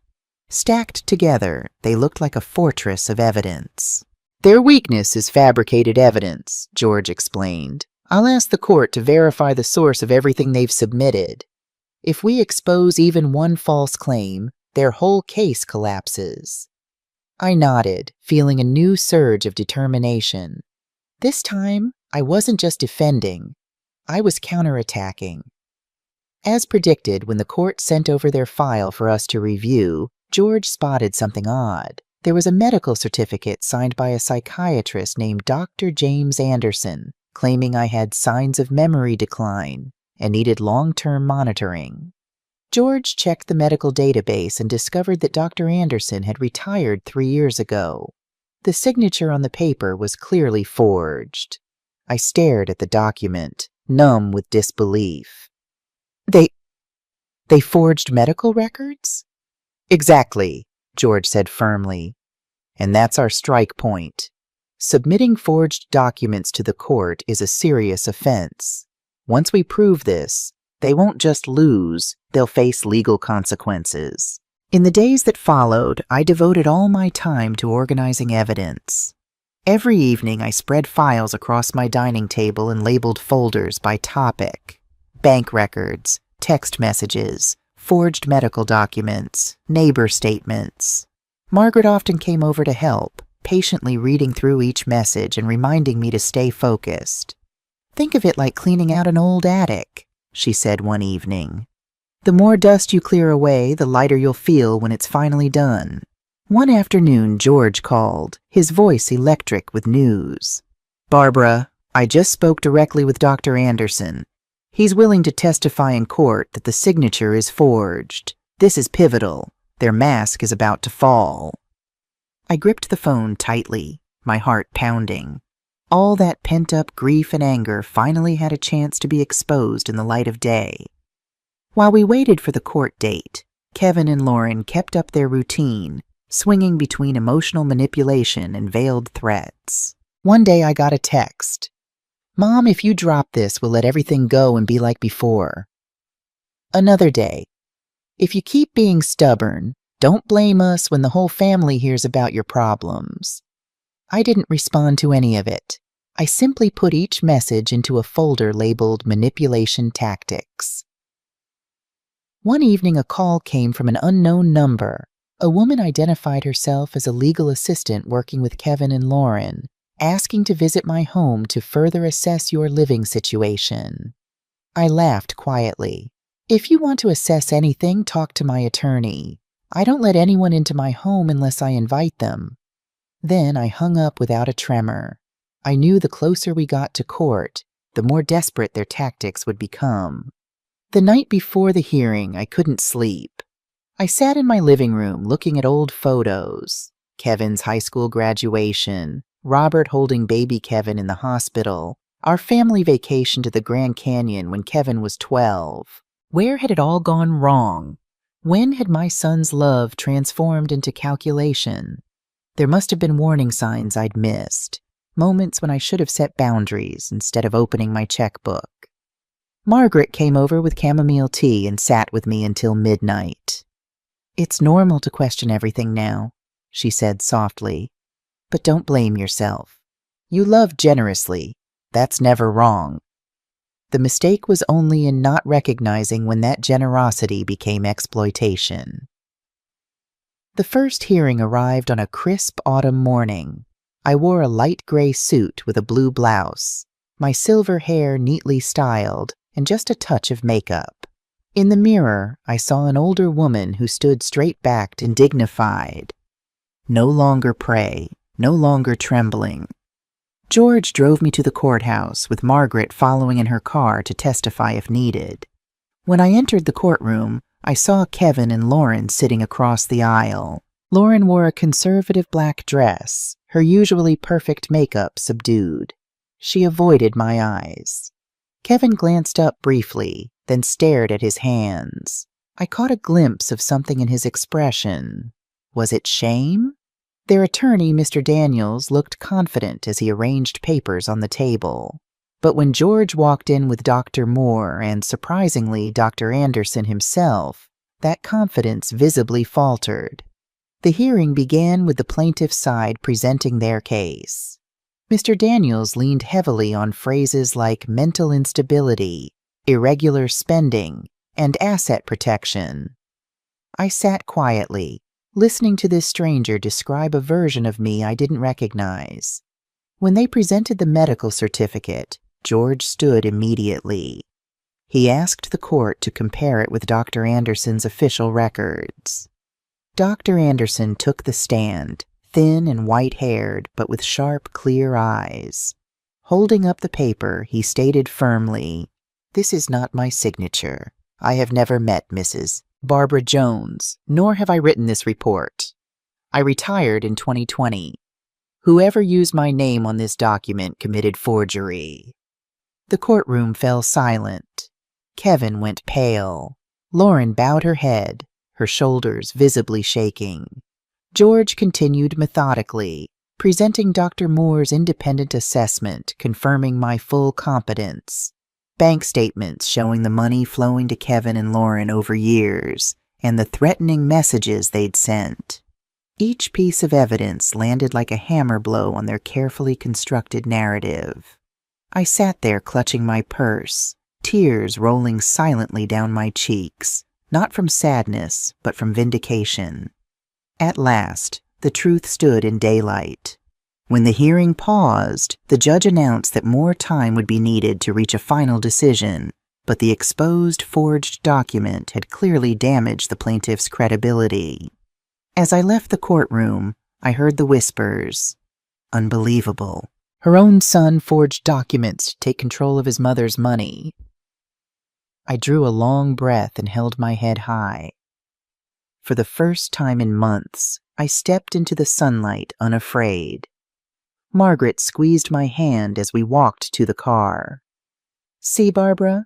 Stacked together, they looked like a fortress of evidence. "Their weakness is fabricated evidence," George explained. "I'll ask the court to verify the source of everything they've submitted. If we expose even one false claim, their whole case collapses." I nodded, feeling a new surge of determination. This time, I wasn't just defending, I was counterattacking. As predicted, when the court sent over their file for us to review, George spotted something odd. There was a medical certificate signed by a psychiatrist named Dr. James Anderson, claiming I had signs of memory decline and needed long-term monitoring. George checked the medical database and discovered that Dr. Anderson had retired 3 years ago. The signature on the paper was clearly forged. I stared at the document, numb with disbelief. They forged medical records? "Exactly," George said firmly. "And that's our strike point. Submitting forged documents to the court is a serious offense. Once we prove this, they won't just lose, they'll face legal consequences." In the days that followed, I devoted all my time to organizing evidence. Every evening, I spread files across my dining table and labeled folders by topic: bank records, text messages, forged medical documents, neighbor statements. Margaret often came over to help, patiently reading through each message and reminding me to stay focused. "Think of it like cleaning out an old attic," she said one evening. "The more dust you clear away, the lighter you'll feel when it's finally done." One afternoon, George called, his voice electric with news. "Barbara, I just spoke directly with Dr. Anderson. He's willing to testify in court that the signature is forged. This is pivotal. Their mask is about to fall." I gripped the phone tightly, my heart pounding. All that pent-up grief and anger finally had a chance to be exposed in the light of day. While we waited for the court date, Kevin and Lauren kept up their routine, swinging between emotional manipulation and veiled threats. One day I got a text. "Mom, if you drop this, we'll let everything go and be like before." Another day. "If you keep being stubborn, don't blame us when the whole family hears about your problems." I didn't respond to any of it. I simply put each message into a folder labeled Manipulation Tactics. One evening, a call came from an unknown number. A woman identified herself as a legal assistant working with Kevin and Lauren, asking to visit my home to further assess your living situation. I laughed quietly. "If you want to assess anything, talk to my attorney. I don't let anyone into my home unless I invite them." Then I hung up without a tremor. I knew the closer we got to court, the more desperate their tactics would become. The night before the hearing, I couldn't sleep. I sat in my living room looking at old photos. Kevin's high school graduation, Robert holding baby Kevin in the hospital, our family vacation to the Grand Canyon when Kevin was 12. Where had it all gone wrong? When had my son's love transformed into calculation? There must have been warning signs I'd missed, moments when I should have set boundaries instead of opening my checkbook. Margaret came over with chamomile tea and sat with me until midnight. "It's normal to question everything now," she said softly. "But don't blame yourself. You love generously. That's never wrong. The mistake was only in not recognizing when that generosity became exploitation." The first hearing arrived on a crisp autumn morning. I wore a light gray suit with a blue blouse, my silver hair neatly styled, and just a touch of makeup. In the mirror, I saw an older woman who stood straight-backed and dignified. No longer prey, no longer trembling. George drove me to the courthouse, with Margaret following in her car to testify if needed. When I entered the courtroom, I saw Kevin and Lauren sitting across the aisle. Lauren wore a conservative black dress, her usually perfect makeup subdued. She avoided my eyes. Kevin glanced up briefly, then stared at his hands. I caught a glimpse of something in his expression. Was it shame? Their attorney, Mr. Daniels, looked confident as he arranged papers on the table. But when George walked in with Dr. Moore and, surprisingly, Dr. Anderson himself, that confidence visibly faltered. The hearing began with the plaintiff's side presenting their case. Mr. Daniels leaned heavily on phrases like mental instability, irregular spending, and asset protection. I sat quietly, listening to this stranger describe a version of me I didn't recognize. When they presented the medical certificate, George stood immediately. He asked the court to compare it with Dr. Anderson's official records. Dr. Anderson took the stand, thin and white-haired, but with sharp, clear eyes. Holding up the paper, he stated firmly, "This is not my signature. I have never met Mrs. Barbara Jones, nor have I written this report. I retired in 2020. Whoever used my name on this document committed forgery." The courtroom fell silent. Kevin went pale. Lauren bowed her head, her shoulders visibly shaking. George continued methodically, presenting Dr. Moore's independent assessment confirming my full competence. Bank statements showing the money flowing to Kevin and Lauren over years, and the threatening messages they'd sent. Each piece of evidence landed like a hammer blow on their carefully constructed narrative. I sat there clutching my purse, tears rolling silently down my cheeks, not from sadness, but from vindication. At last, the truth stood in daylight. When the hearing paused, the judge announced that more time would be needed to reach a final decision, but the exposed forged document had clearly damaged the plaintiff's credibility. As I left the courtroom, I heard the whispers. Unbelievable. Her own son forged documents to take control of his mother's money. I drew a long breath and held my head high. For the first time in months, I stepped into the sunlight unafraid. Margaret squeezed my hand as we walked to the car. "See, Barbara?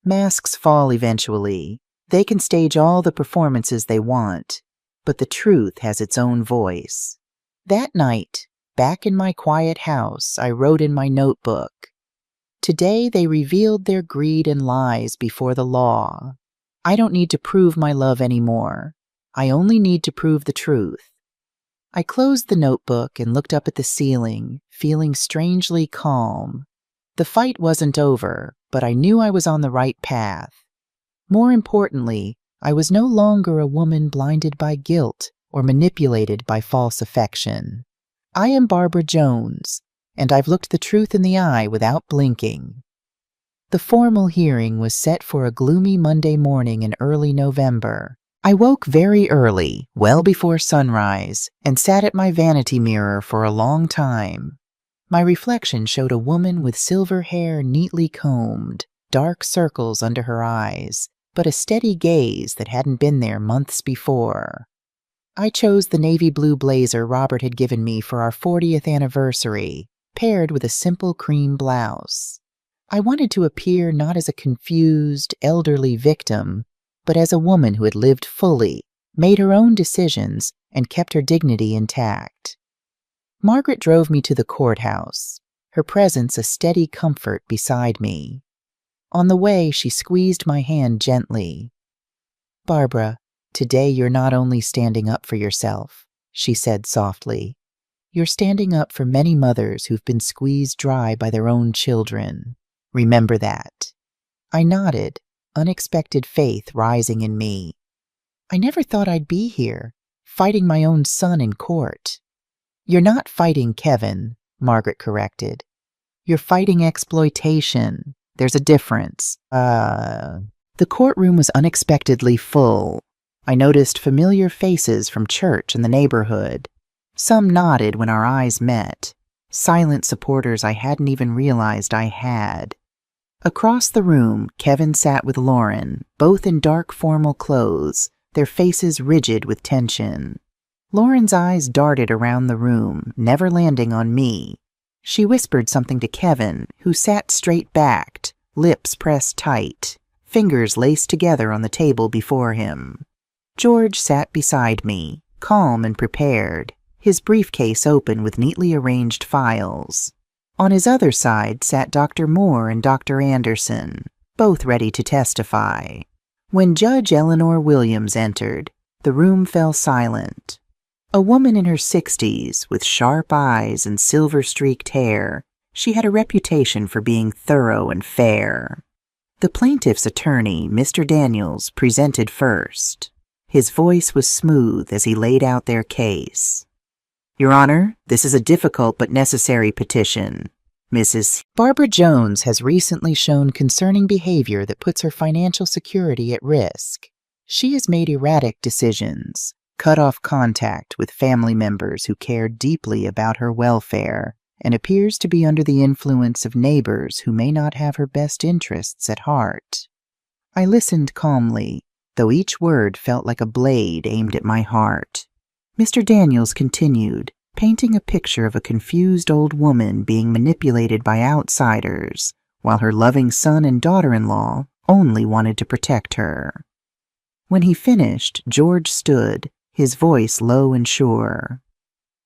Masks fall eventually. They can stage all the performances they want, but the truth has its own voice." That night, back in my quiet house, I wrote in my notebook, "Today they revealed their greed and lies before the law. I don't need to prove my love anymore. I only need to prove the truth." I closed the notebook and looked up at the ceiling, feeling strangely calm. The fight wasn't over, but I knew I was on the right path. More importantly, I was no longer a woman blinded by guilt or manipulated by false affection. I am Barbara Jones, and I've looked the truth in the eye without blinking. The formal hearing was set for a gloomy Monday morning in early November. I woke very early, well before sunrise, and sat at my vanity mirror for a long time. My reflection showed a woman with silver hair neatly combed, dark circles under her eyes, but a steady gaze that hadn't been there months before. I chose the navy blue blazer Robert had given me for our 40th anniversary, paired with a simple cream blouse. I wanted to appear not as a confused, elderly victim, but as a woman who had lived fully, made her own decisions, and kept her dignity intact. Margaret drove me to the courthouse, her presence a steady comfort beside me. On the way, she squeezed my hand gently. "Barbara, today you're not only standing up for yourself," she said softly. "You're standing up for many mothers who've been squeezed dry by their own children. Remember that." I nodded, unexpected faith rising in me. "I never thought I'd be here, fighting my own son in court." "You're not fighting Kevin," Margaret corrected. "You're fighting exploitation. There's a difference." The courtroom was unexpectedly full. I noticed familiar faces from church and the neighborhood. Some nodded when our eyes met, silent supporters I hadn't even realized I had. Across the room, Kevin sat with Lauren, both in dark formal clothes, their faces rigid with tension. Lauren's eyes darted around the room, never landing on me. She whispered something to Kevin, who sat straight-backed, lips pressed tight, fingers laced together on the table before him. George sat beside me, calm and prepared, his briefcase open with neatly arranged files. On his other side sat Dr. Moore and Dr. Anderson, both ready to testify. When Judge Eleanor Williams entered, the room fell silent. A woman in her 60s, with sharp eyes and silver-streaked hair, she had a reputation for being thorough and fair. The plaintiff's attorney, Mr. Daniels, presented first. His voice was smooth as he laid out their case. Your Honor, this is a difficult but necessary petition. Mrs. Barbara Jones has recently shown concerning behavior that puts her financial security at risk. She has made erratic decisions, cut off contact with family members who care deeply about her welfare, and appears to be under the influence of neighbors who may not have her best interests at heart. I listened calmly, though each word felt like a blade aimed at my heart. Mr. Daniels continued, painting a picture of a confused old woman being manipulated by outsiders, while her loving son and daughter-in-law only wanted to protect her. When he finished, George stood, his voice low and sure.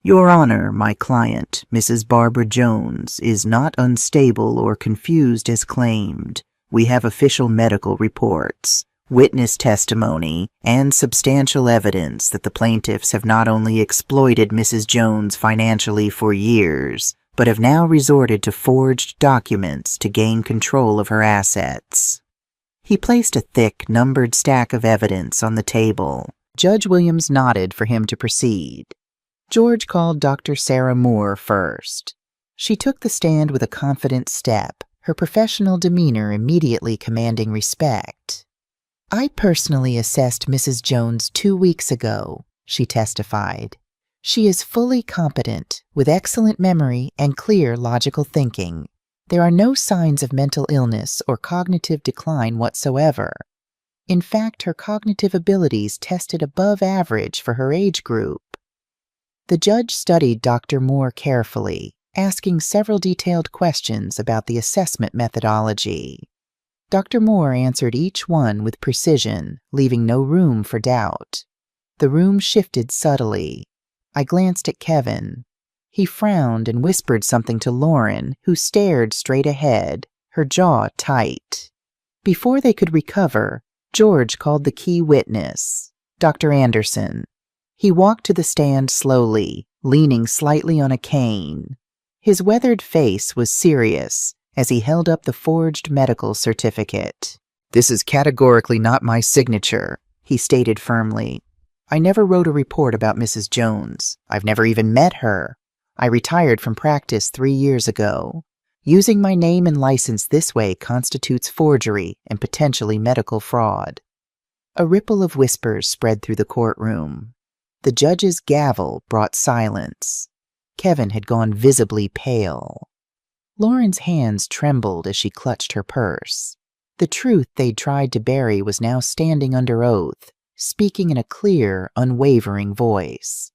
Your Honor, my client, Mrs. Barbara Jones, is not unstable or confused as claimed. We have official medical reports, witness testimony, and substantial evidence that the plaintiffs have not only exploited Mrs. Jones financially for years, but have now resorted to forged documents to gain control of her assets. He placed a thick, numbered stack of evidence on the table. Judge Williams nodded for him to proceed. George called Dr. Sarah Moore first. She took the stand with a confident step, her professional demeanor immediately commanding respect. I personally assessed Mrs. Jones 2 weeks ago, she testified. She is fully competent, with excellent memory and clear logical thinking. There are no signs of mental illness or cognitive decline whatsoever. In fact, her cognitive abilities tested above average for her age group. The judge studied Dr. Moore carefully, asking several detailed questions about the assessment methodology. Dr. Moore answered each one with precision, leaving no room for doubt. The room shifted subtly. I glanced at Kevin. He frowned and whispered something to Lauren, who stared straight ahead, her jaw tight. Before they could recover, George called the key witness, Dr. Anderson. He walked to the stand slowly, leaning slightly on a cane. His weathered face was serious as he held up the forged medical certificate. This is categorically not my signature, he stated firmly. I never wrote a report about Mrs. Jones. I've never even met her. I retired from practice 3 years ago. Using my name and license this way constitutes forgery and potentially medical fraud. A ripple of whispers spread through the courtroom. The judge's gavel brought silence. Kevin had gone visibly pale. Lauren's hands trembled as she clutched her purse. The truth they'd tried to bury was now standing under oath, speaking in a clear, unwavering voice.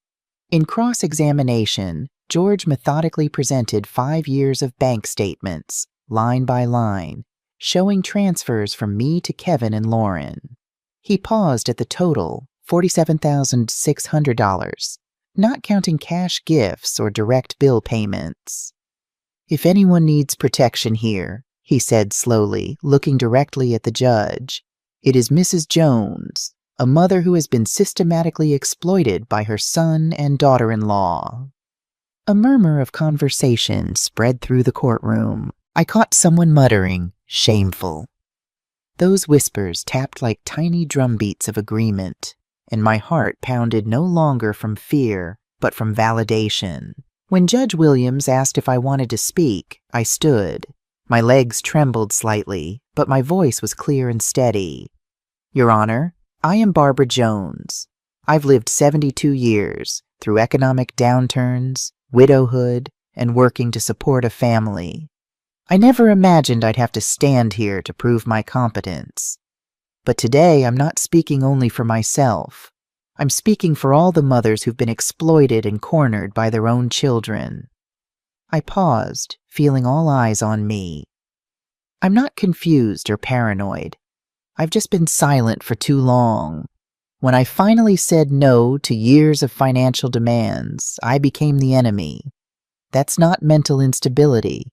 In cross-examination, George methodically presented 5 years of bank statements, line by line, showing transfers from me to Kevin and Lauren. He paused at the total, $47,600, not counting cash gifts or direct bill payments. If anyone needs protection here, he said slowly, looking directly at the judge, it is Mrs. Jones, a mother who has been systematically exploited by her son and daughter-in-law. A murmur of conversation spread through the courtroom. I caught someone muttering, "Shameful." Those whispers tapped like tiny drumbeats of agreement, and my heart pounded no longer from fear, but from validation. When Judge Williams asked if I wanted to speak, I stood. My legs trembled slightly, but my voice was clear and steady. Your Honor, I am Barbara Jones. I've lived 72 years through economic downturns, widowhood, and working to support a family. I never imagined I'd have to stand here to prove my competence. But today I'm not speaking only for myself. I'm speaking for all the mothers who've been exploited and cornered by their own children. I paused, feeling all eyes on me. I'm not confused or paranoid. I've just been silent for too long. When I finally said no to years of financial demands, I became the enemy. That's not mental instability.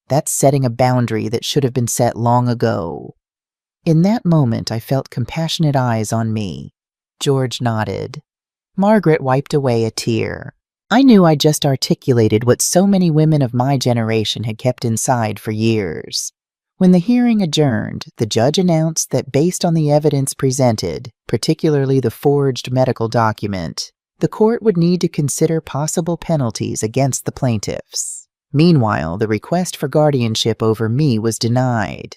That's setting a boundary that should have been set long ago. In that moment, I felt compassionate eyes on me. George nodded. Margaret wiped away a tear. I knew I just articulated what so many women of my generation had kept inside for years. When the hearing adjourned, the judge announced that based on the evidence presented, particularly the forged medical document, the court would need to consider possible penalties against the plaintiffs. Meanwhile, the request for guardianship over me was denied.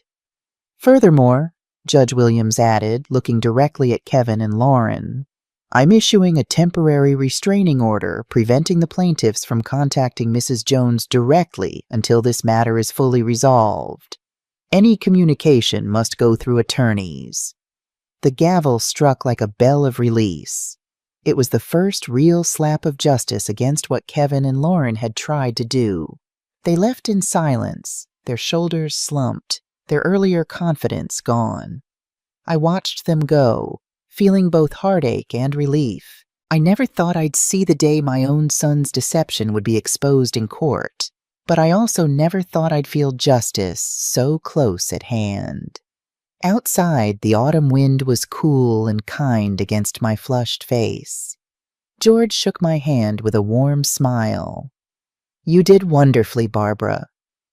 Furthermore, Judge Williams added, looking directly at Kevin and Lauren, I'm issuing a temporary restraining order preventing the plaintiffs from contacting Mrs. Jones directly until this matter is fully resolved. Any communication must go through attorneys. The gavel struck like a bell of release. It was the first real slap of justice against what Kevin and Lauren had tried to do. They left in silence, their shoulders slumped, their earlier confidence gone. I watched them go, feeling both heartache and relief. I never thought I'd see the day my own son's deception would be exposed in court, but I also never thought I'd feel justice so close at hand. Outside, the autumn wind was cool and kind against my flushed face. George shook my hand with a warm smile. You did wonderfully, Barbara.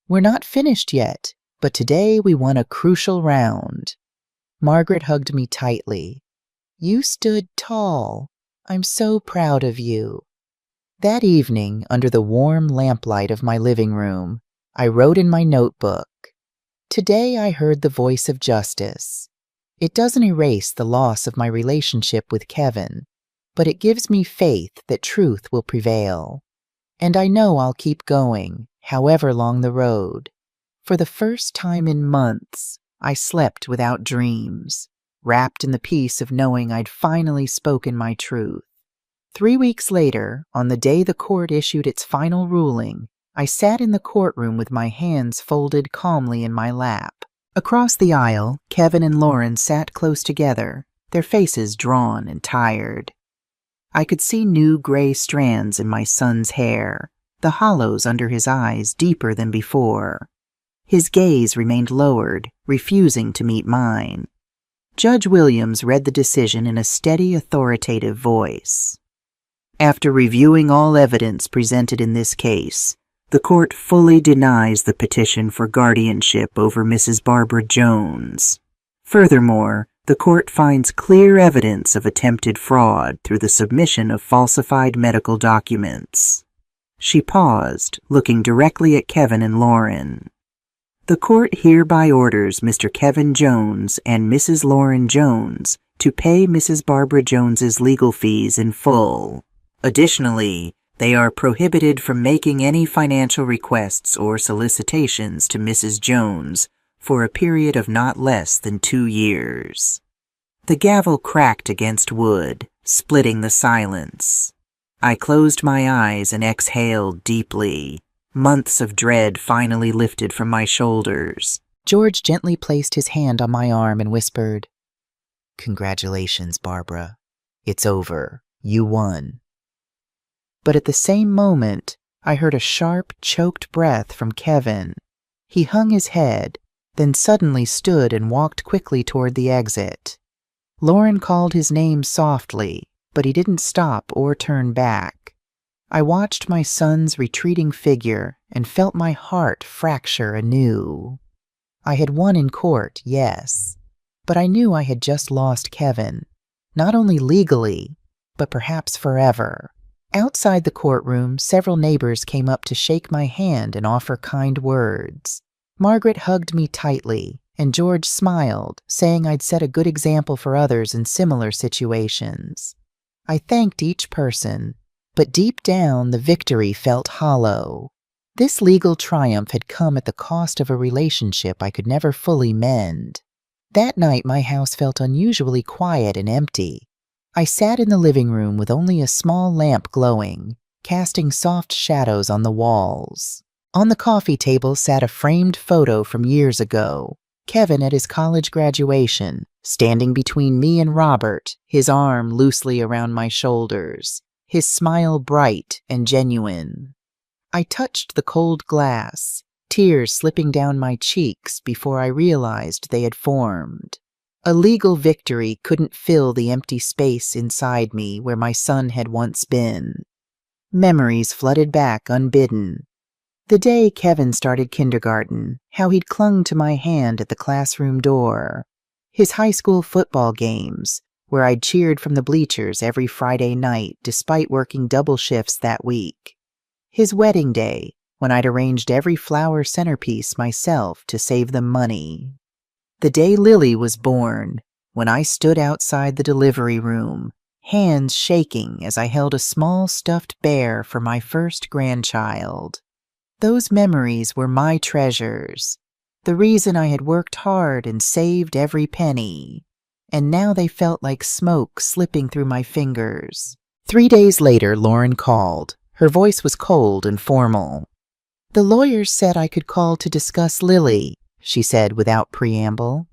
We're not finished yet, but today we won a crucial round. Margaret hugged me tightly. You stood tall. I'm so proud of you. That evening, under the warm lamplight of my living room, I wrote in my notebook, Today I heard the voice of justice. It doesn't erase the loss of my relationship with Kevin, but it gives me faith that truth will prevail. And I know I'll keep going, however long the road. For the first time in months, I slept without dreams, wrapped in the peace of knowing I'd finally spoken my truth. 3 weeks later, on the day the court issued its final ruling, I sat in the courtroom with my hands folded calmly in my lap. Across the aisle, Kevin and Lauren sat close together, their faces drawn and tired. I could see new gray strands in my son's hair, the hollows under his eyes deeper than before. His gaze remained lowered, refusing to meet mine. Judge Williams read the decision in a steady, authoritative voice. After reviewing all evidence presented in this case, the court fully denies the petition for guardianship over Mrs. Barbara Jones. Furthermore, the court finds clear evidence of attempted fraud through the submission of falsified medical documents. She paused, looking directly at Kevin and Lauren. The court hereby orders Mr. Kevin Jones and Mrs. Lauren Jones to pay Mrs. Barbara Jones's legal fees in full. Additionally, they are prohibited from making any financial requests or solicitations to Mrs. Jones for a period of not less than 2 years. The gavel cracked against wood, splitting the silence. I closed my eyes and exhaled deeply. Months of dread finally lifted from my shoulders. George gently placed his hand on my arm and whispered, Congratulations, Barbara. It's over. You won. But at the same moment, I heard a sharp, choked breath from Kevin. He hung his head, then suddenly stood and walked quickly toward the exit. Lauren called his name softly, but he didn't stop or turn back. I watched my son's retreating figure and felt my heart fracture anew. I had won in court, yes, but I knew I had just lost Kevin, not only legally, but perhaps forever. Outside the courtroom, several neighbors came up to shake my hand and offer kind words. Margaret hugged me tightly, and George smiled, saying I'd set a good example for others in similar situations. I thanked each person, but deep down the victory felt hollow. This legal triumph had come at the cost of a relationship I could never fully mend. That night my house felt unusually quiet and empty. I sat in the living room with only a small lamp glowing, casting soft shadows on the walls. On the coffee table sat a framed photo from years ago, Kevin at his college graduation, standing between me and Robert, his arm loosely around my shoulders, his smile bright and genuine. I touched the cold glass, tears slipping down my cheeks before I realized they had formed. A legal victory couldn't fill the empty space inside me where my son had once been. Memories flooded back unbidden. The day Kevin started kindergarten, how he'd clung to my hand at the classroom door. His high school football games, where I'd cheered from the bleachers every Friday night despite working double shifts that week. His wedding day, when I'd arranged every flower centerpiece myself to save them money. The day Lily was born, when I stood outside the delivery room, hands shaking as I held a small stuffed bear for my first grandchild. Those memories were my treasures, the reason I had worked hard and saved every penny, and now they felt like smoke slipping through my fingers. 3 days later, Lauren called. Her voice was cold and formal. "The lawyers said I could call to discuss Lily," she said without preamble.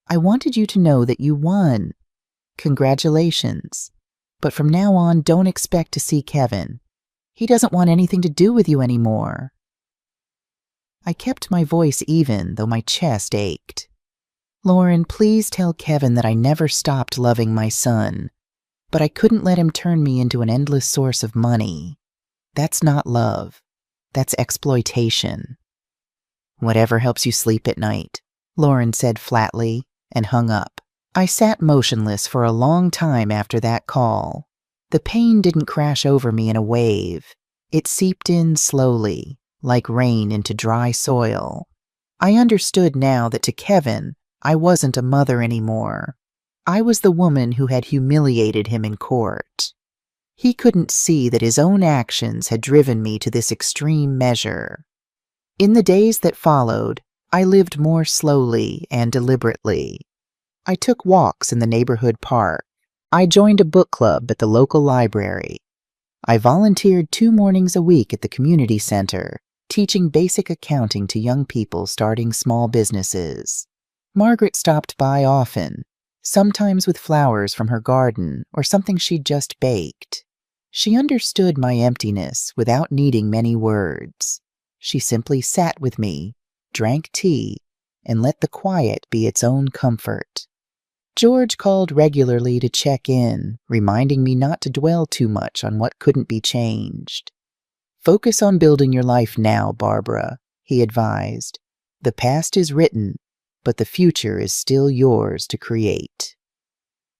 "I wanted you to know that you won. Congratulations. But from now on, don't expect to see Kevin. He doesn't want anything to do with you anymore." I kept my voice even, though my chest ached. "Lauren, please tell Kevin that I never stopped loving my son, but I couldn't let him turn me into an endless source of money. That's not love. That's exploitation." "Whatever helps you sleep at night," Lauren said flatly, and hung up. I sat motionless for a long time after that call. The pain didn't crash over me in a wave. It seeped in slowly, like rain into dry soil. I understood now that to Kevin, I wasn't a mother anymore. I was the woman who had humiliated him in court. He couldn't see that his own actions had driven me to this extreme measure. In the days that followed, I lived more slowly and deliberately. I took walks in the neighborhood park. I joined a book club at the local library. I volunteered 2 mornings a week at the community center, teaching basic accounting to young people starting small businesses. Margaret stopped by often, sometimes with flowers from her garden or something she'd just baked. She understood my emptiness without needing many words. She simply sat with me, drank tea, and let the quiet be its own comfort. George called regularly to check in, reminding me not to dwell too much on what couldn't be changed. "Focus on building your life now, Barbara," he advised. "The past is written, but the future is still yours to create."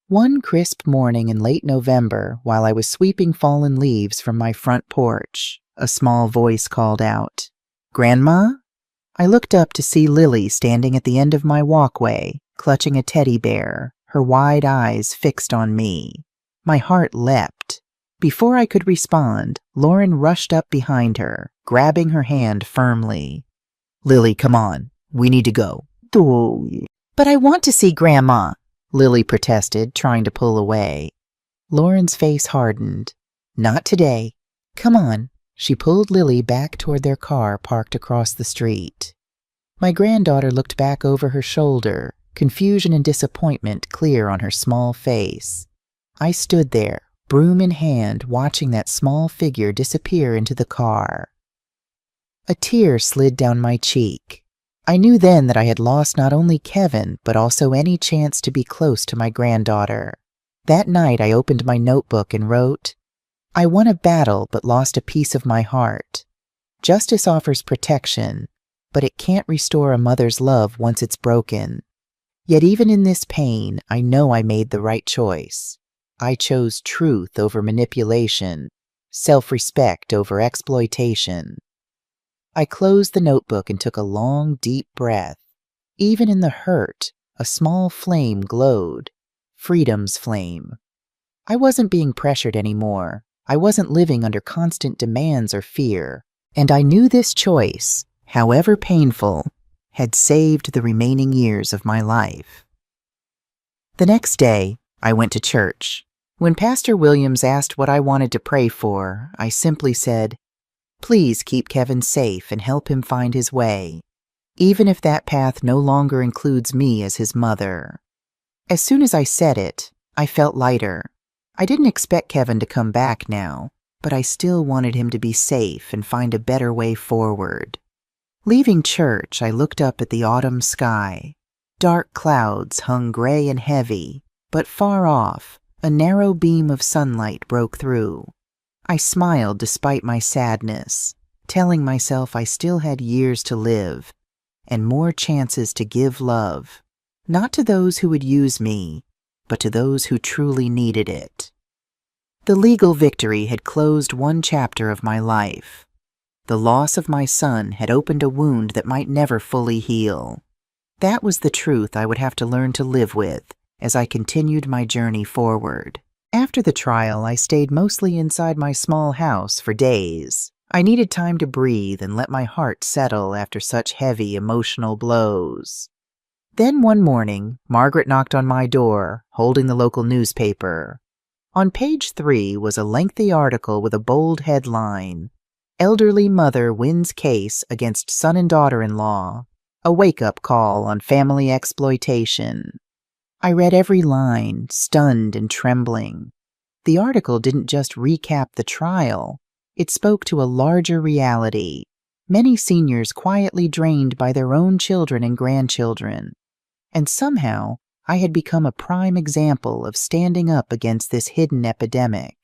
One crisp morning in late November, while I was sweeping fallen leaves from my front porch, a small voice called out, "Grandma?" I looked up to see Lily standing at the end of my walkway, clutching a teddy bear, her wide eyes fixed on me. My heart leapt. Before I could respond, Lauren rushed up behind her, grabbing her hand firmly. "Lily, come on. We need to go." "But I want to see Grandma," Lily protested, trying to pull away. Lauren's face hardened. "Not today. Come on." She pulled Lily back toward their car parked across the street. My granddaughter looked back over her shoulder, confusion and disappointment clear on her small face. I stood there, broom in hand, watching that small figure disappear into the car. A tear slid down my cheek. I knew then that I had lost not only Kevin, but also any chance to be close to my granddaughter. That night I opened my notebook and wrote, "I won a battle but lost a piece of my heart. Justice offers protection, but it can't restore a mother's love once it's broken. Yet even in this pain, I know I made the right choice. I chose truth over manipulation, self-respect over exploitation." I closed the notebook and took a long, deep breath. Even in the hurt, a small flame glowed. Freedom's flame. I wasn't being pressured anymore. I wasn't living under constant demands or fear. And I knew this choice, however painful, had saved the remaining years of my life. The next day, I went to church. When Pastor Williams asked what I wanted to pray for, I simply said, "Please keep Kevin safe and help him find his way, even if that path no longer includes me as his mother." As soon as I said it, I felt lighter. I didn't expect Kevin to come back now, but I still wanted him to be safe and find a better way forward. Leaving church, I looked up at the autumn sky. Dark clouds hung gray and heavy, but far off, a narrow beam of sunlight broke through. I smiled despite my sadness, telling myself I still had years to live and more chances to give love, not to those who would use me, but to those who truly needed it. The legal victory had closed one chapter of my life. The loss of my son had opened a wound that might never fully heal. That was the truth I would have to learn to live with as I continued my journey forward. After the trial, I stayed mostly inside my small house for days. I needed time to breathe and let my heart settle after such heavy emotional blows. Then one morning, Margaret knocked on my door, holding the local newspaper. On page 3 was a lengthy article with a bold headline, "Elderly Mother Wins Case Against Son and Daughter-in-Law, a Wake-Up Call on Family Exploitation." I read every line, stunned and trembling. The article didn't just recap the trial. It spoke to a larger reality. Many seniors quietly drained by their own children and grandchildren. And somehow, I had become a prime example of standing up against this hidden epidemic.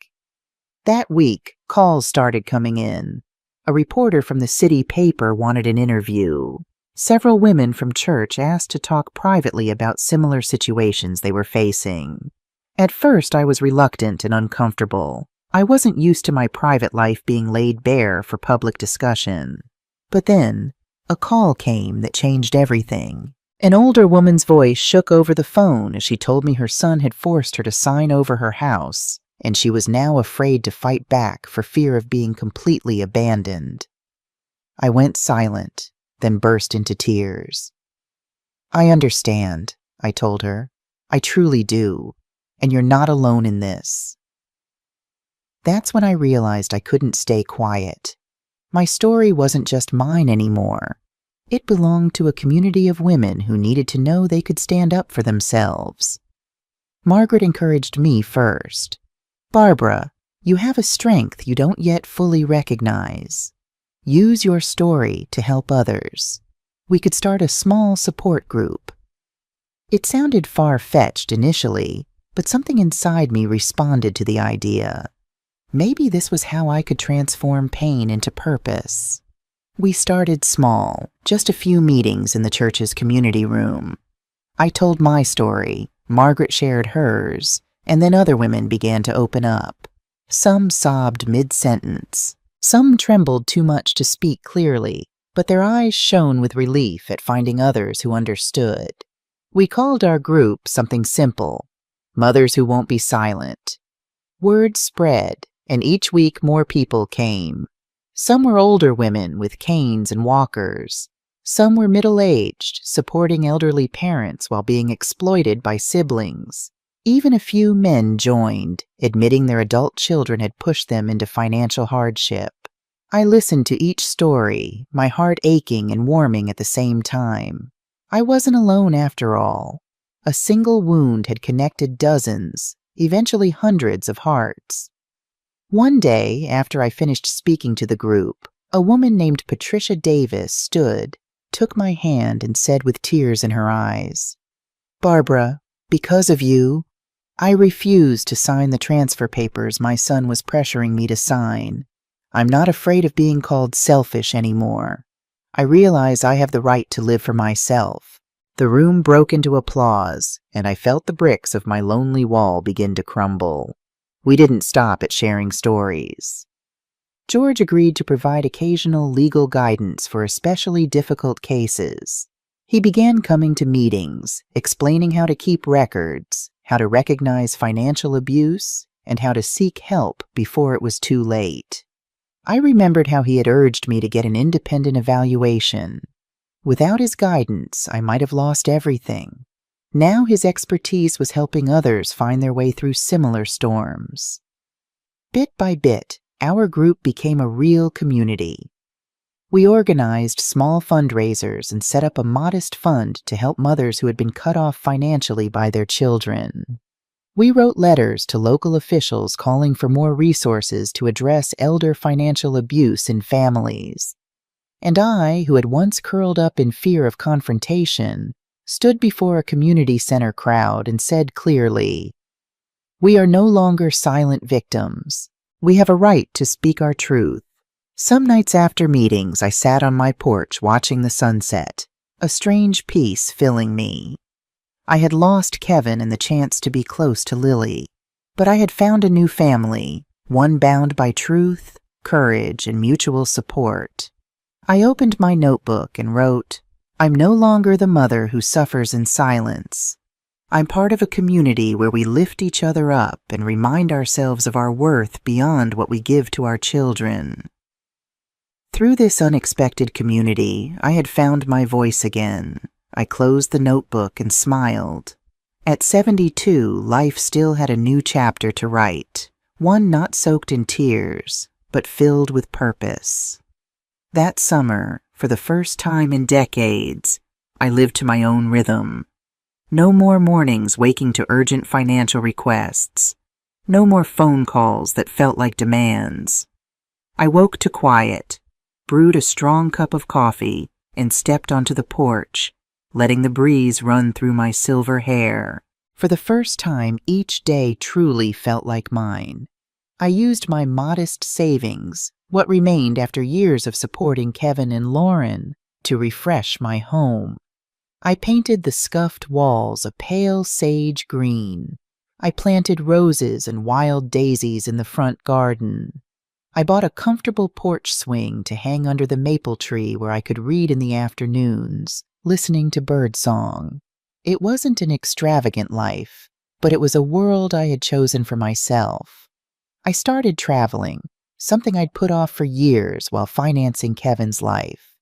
That week, calls started coming in. A reporter from the city paper wanted an interview. Several women from church asked to talk privately about similar situations they were facing. At first, I was reluctant and uncomfortable. I wasn't used to my private life being laid bare for public discussion. But then, a call came that changed everything. An older woman's voice shook over the phone as she told me her son had forced her to sign over her house, and she was now afraid to fight back for fear of being completely abandoned. I went silent, then burst into tears. "I understand," I told her. "I truly do, and you're not alone in this." That's when I realized I couldn't stay quiet. My story wasn't just mine anymore. It belonged to a community of women who needed to know they could stand up for themselves. Margaret encouraged me first. "Barbara, you have a strength you don't yet fully recognize. Use your story to help others. We could start a small support group." It sounded far-fetched initially, but something inside me responded to the idea. Maybe this was how I could transform pain into purpose. We started small, just a few meetings in the church's community room. I told my story, Margaret shared hers, and then other women began to open up. Some sobbed mid-sentence. Some trembled too much to speak clearly, but their eyes shone with relief at finding others who understood. We called our group something simple, Mothers Who Won't Be Silent. Word spread, and each week more people came. Some were older women with canes and walkers. Some were middle-aged, supporting elderly parents while being exploited by siblings. Even a few men joined, admitting their adult children had pushed them into financial hardship. I listened to each story, my heart aching and warming at the same time. I wasn't alone after all. A single wound had connected dozens, eventually hundreds of hearts. One day, after I finished speaking to the group, a woman named Patricia Davis stood, took my hand, and said with tears in her eyes, "Barbara, because of you, I refused to sign the transfer papers my son was pressuring me to sign. I'm not afraid of being called selfish anymore. I realize I have the right to live for myself." The room broke into applause, and I felt the bricks of my lonely wall begin to crumble. We didn't stop at sharing stories. George agreed to provide occasional legal guidance for especially difficult cases. He began coming to meetings, explaining how to keep records, how to recognize financial abuse, and how to seek help before it was too late. I remembered how he had urged me to get an independent evaluation. Without his guidance, I might have lost everything. Now his expertise was helping others find their way through similar storms. Bit by bit, our group became a real community. We organized small fundraisers and set up a modest fund to help mothers who had been cut off financially by their children. We wrote letters to local officials calling for more resources to address elder financial abuse in families. And I, who had once curled up in fear of confrontation, stood before a community center crowd and said clearly, "We are no longer silent victims. We have a right to speak our truth." Some nights after meetings, I sat on my porch watching the sunset, a strange peace filling me. I had lost Kevin and the chance to be close to Lily, but I had found a new family, one bound by truth, courage, and mutual support. I opened my notebook and wrote, "I'm no longer the mother who suffers in silence. I'm part of a community where we lift each other up and remind ourselves of our worth beyond what we give to our children." Through this unexpected community, I had found my voice again. I closed the notebook and smiled. At 72, life still had a new chapter to write, one not soaked in tears, but filled with purpose. That summer, for the first time in decades, I lived to my own rhythm. No more mornings waking to urgent financial requests. No more phone calls that felt like demands. I woke to quiet, brewed a strong cup of coffee, and stepped onto the porch, letting the breeze run through my silver hair. For the first time, each day truly felt like mine. I used my modest savings, what remained after years of supporting Kevin and Lauren, to refresh my home. I painted the scuffed walls a pale sage green. I planted roses and wild daisies in the front garden. I bought a comfortable porch swing to hang under the maple tree where I could read in the afternoons, listening to birdsong. It wasn't an extravagant life, but it was a world I had chosen for myself. I started traveling, something I'd put off for years while financing Kevin's life.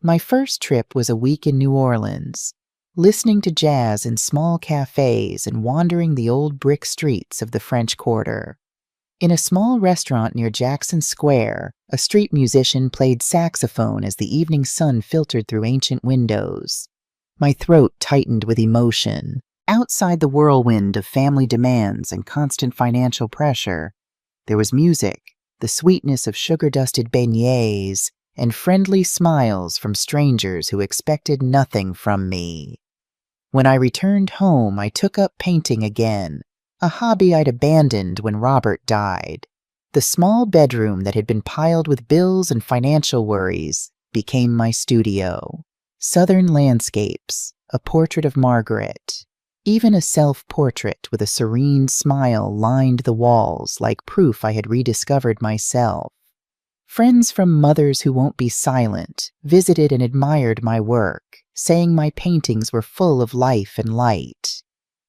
My first trip was a week in New Orleans, listening to jazz in small cafes and wandering the old brick streets of the French Quarter. In a small restaurant near Jackson Square, a street musician played saxophone as the evening sun filtered through ancient windows. My throat tightened with emotion. Outside the whirlwind of family demands and constant financial pressure, there was music, the sweetness of sugar-dusted beignets, and friendly smiles from strangers who expected nothing from me. When I returned home, I took up painting again, a hobby I'd abandoned when Robert died. The small bedroom that had been piled with bills and financial worries became my studio. Southern landscapes, a portrait of Margaret. Even a self-portrait with a serene smile lined the walls like proof I had rediscovered myself. Friends from Mothers Who Won't Be Silent visited and admired my work, saying my paintings were full of life and light.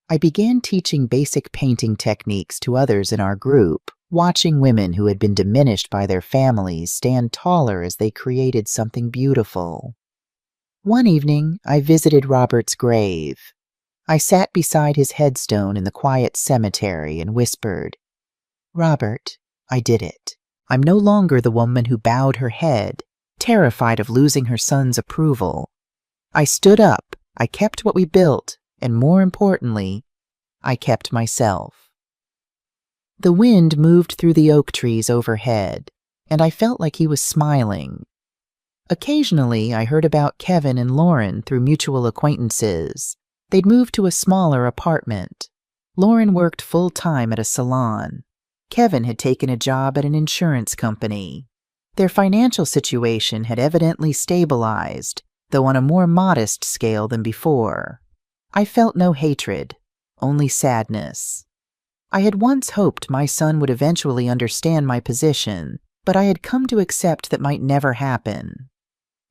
I began teaching basic painting techniques to others in our group, watching women who had been diminished by their families stand taller as they created something beautiful. One evening, I visited Robert's grave. I sat beside his headstone in the quiet cemetery and whispered, "Robert, I did it. I'm no longer the woman who bowed her head, terrified of losing her son's approval. I stood up, I kept what we built, and more importantly, I kept myself." The wind moved through the oak trees overhead, and I felt like he was smiling. Occasionally, I heard about Kevin and Lauren through mutual acquaintances. They'd moved to a smaller apartment. Lauren worked full-time at a salon. Kevin had taken a job at an insurance company. Their financial situation had evidently stabilized, though on a more modest scale than before. I felt no hatred, only sadness. I had once hoped my son would eventually understand my position, but I had come to accept that might never happen.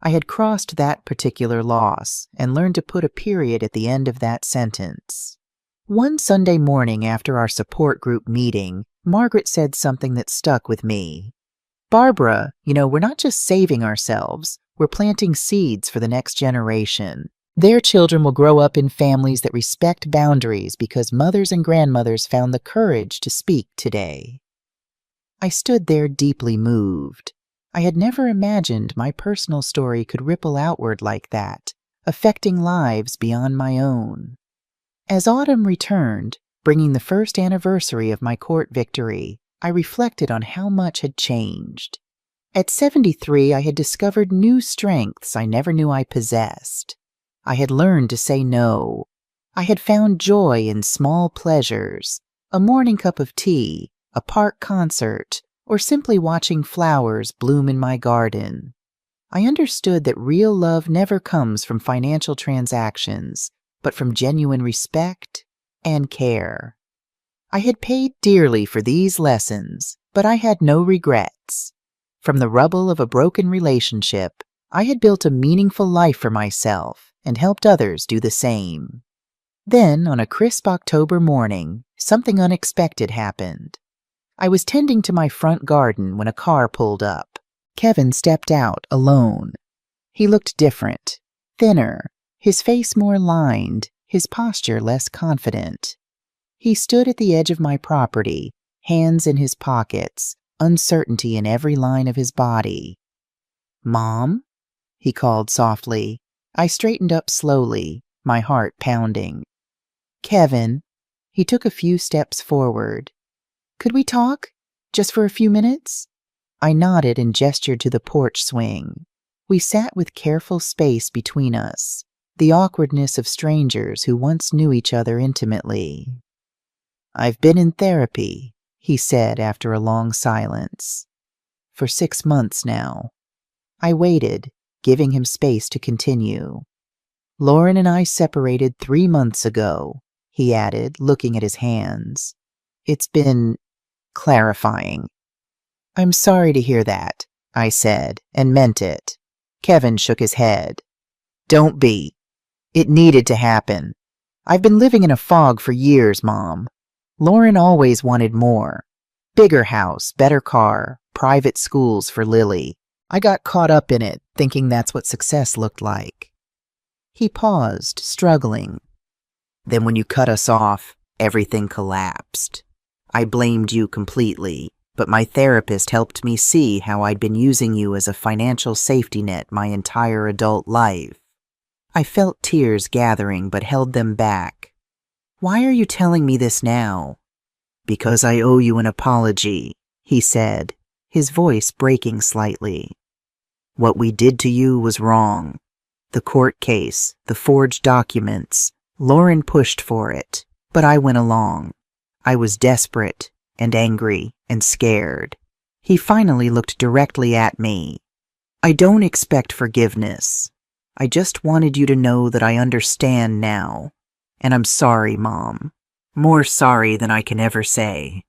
I had crossed that particular loss and learned to put a period at the end of that sentence. One Sunday morning after our support group meeting, Margaret said something that stuck with me. "Barbara, we're not just saving ourselves, we're planting seeds for the next generation. Their children will grow up in families that respect boundaries because mothers and grandmothers found the courage to speak today." I stood there deeply moved. I had never imagined my personal story could ripple outward like that, affecting lives beyond my own. As autumn returned, bringing the first anniversary of my court victory, I reflected on how much had changed. At 73, I had discovered new strengths I never knew I possessed. I had learned to say no. I had found joy in small pleasures, a morning cup of tea, a park concert, or simply watching flowers bloom in my garden. I understood that real love never comes from financial transactions, but from genuine respect and care. I had paid dearly for these lessons, but I had no regrets. From the rubble of a broken relationship, I had built a meaningful life for myself and helped others do the same. Then, on a crisp October morning, something unexpected happened. I was tending to my front garden when a car pulled up. Kevin stepped out alone. He looked different, thinner, his face more lined, his posture less confident. He stood at the edge of my property, hands in his pockets, uncertainty in every line of his body. "Mom?" he called softly. I straightened up slowly, my heart pounding. "Kevin." He took a few steps forward. "Could we talk? Just for a few minutes?" I nodded and gestured to the porch swing. We sat with careful space between us, the awkwardness of strangers who once knew each other intimately. "I've been in therapy," he said after a long silence. "For 6 months now." I waited, giving him space to continue. "Lauren and I separated 3 months ago," he added, looking at his hands. "It's been clarifying." "I'm sorry to hear that," I said, and meant it. Kevin shook his head. "Don't be. It needed to happen. I've been living in a fog for years, Mom. Lauren always wanted more. Bigger house, better car, private schools for Lily. I got caught up in it, thinking that's what success looked like." He paused, struggling. "Then when you cut us off, everything collapsed. I blamed you completely, but my therapist helped me see how I'd been using you as a financial safety net my entire adult life." I felt tears gathering but held them back. "Why are you telling me this now?" "Because I owe you an apology," he said, his voice breaking slightly. "What we did to you was wrong. The court case, the forged documents, Lauren pushed for it, but I went along. I was desperate and angry and scared." He finally looked directly at me. "I don't expect forgiveness. I just wanted you to know that I understand now. And I'm sorry, Mom. More sorry than I can ever say."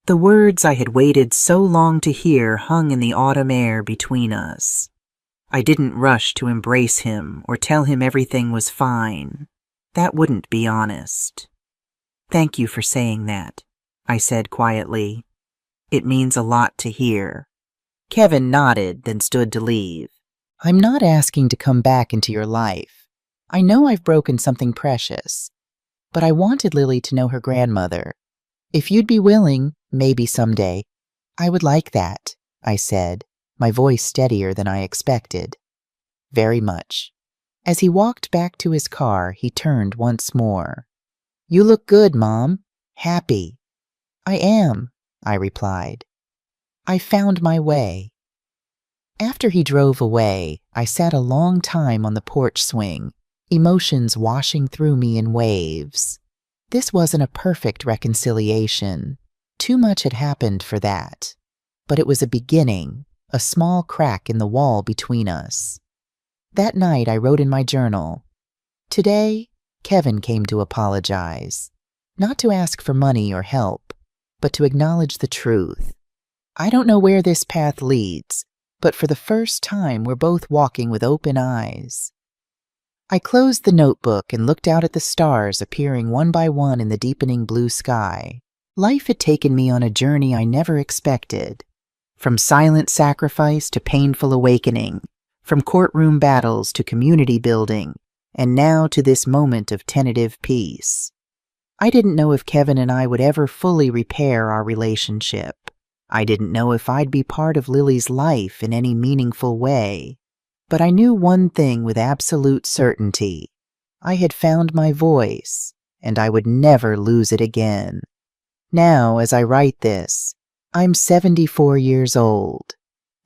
The words I had waited so long to hear hung in the autumn air between us. I didn't rush to embrace him or tell him everything was fine. That wouldn't be honest. "Thank you for saying that," I said quietly. "It means a lot to hear." Kevin nodded, then stood to leave. "I'm not asking to come back into your life. I know I've broken something precious, but I wanted Lily to know her grandmother. If you'd be willing, maybe someday." "I would like that," I said, my voice steadier than I expected. "Very much." As he walked back to his car, he turned once more. "You look good, Mom. Happy." "I am," I replied. I found my way. After he drove away, I sat a long time on the porch swing, emotions washing through me in waves. This wasn't a perfect reconciliation. Too much had happened for that. But it was a beginning, a small crack in the wall between us. That night I wrote in my journal, "Today, Kevin came to apologize. Not to ask for money or help, but to acknowledge the truth. I don't know where this path leads, but for the first time we're both walking with open eyes. I closed the notebook and looked out at the stars appearing one by one in the deepening blue sky. Life had taken me on a journey I never expected. From silent sacrifice to painful awakening, from courtroom battles to community building, and now to this moment of tentative peace. I didn't know if Kevin and I would ever fully repair our relationship. I didn't know if I'd be part of Lily's life in any meaningful way. But I knew one thing with absolute certainty. I had found my voice, and I would never lose it again. Now, as I write this, I'm 74 years old.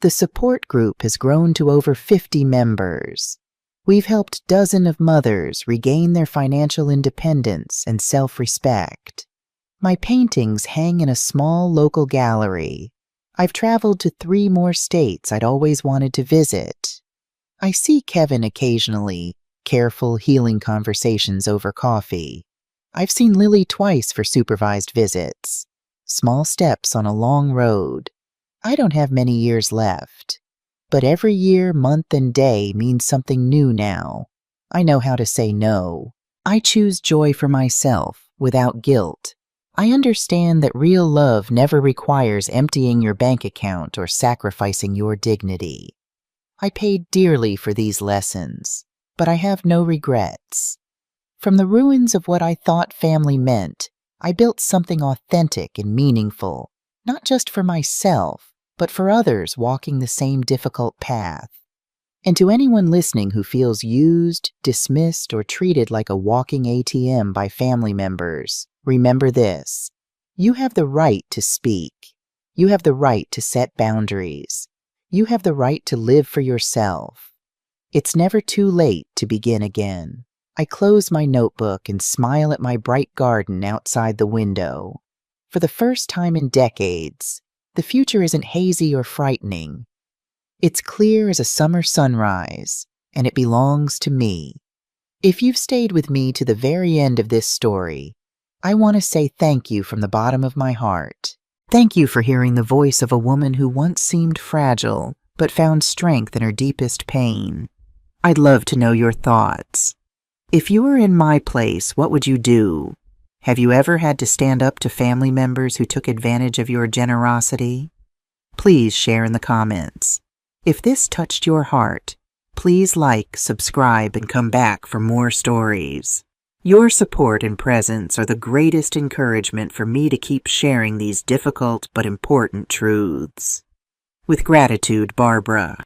The support group has grown to over 50 members. We've helped dozens of mothers regain their financial independence and self-respect. My paintings hang in a small local gallery. I've traveled to 3 more states I'd always wanted to visit. I see Kevin occasionally, careful, healing conversations over coffee. I've seen Lily twice for supervised visits. Small steps on a long road. I don't have many years left. But every year, month, and day means something new now. I know how to say no. I choose joy for myself, without guilt. I understand that real love never requires emptying your bank account or sacrificing your dignity. I paid dearly for these lessons, but I have no regrets. From the ruins of what I thought family meant, I built something authentic and meaningful, not just for myself, but for others walking the same difficult path. And to anyone listening who feels used, dismissed, or treated like a walking ATM by family members, remember this. You have the right to speak. You have the right to set boundaries. You have the right to live for yourself. It's never too late to begin again. I close my notebook and smile at my bright garden outside the window. For the first time in decades, the future isn't hazy or frightening. It's clear as a summer sunrise, and it belongs to me. If you've stayed with me to the very end of this story, I want to say thank you from the bottom of my heart. Thank you for hearing the voice of a woman who once seemed fragile, but found strength in her deepest pain. I'd love to know your thoughts. If you were in my place, what would you do? Have you ever had to stand up to family members who took advantage of your generosity? Please share in the comments. If this touched your heart, please like, subscribe, and come back for more stories. Your support and presence are the greatest encouragement for me to keep sharing these difficult but important truths. With gratitude, Barbara.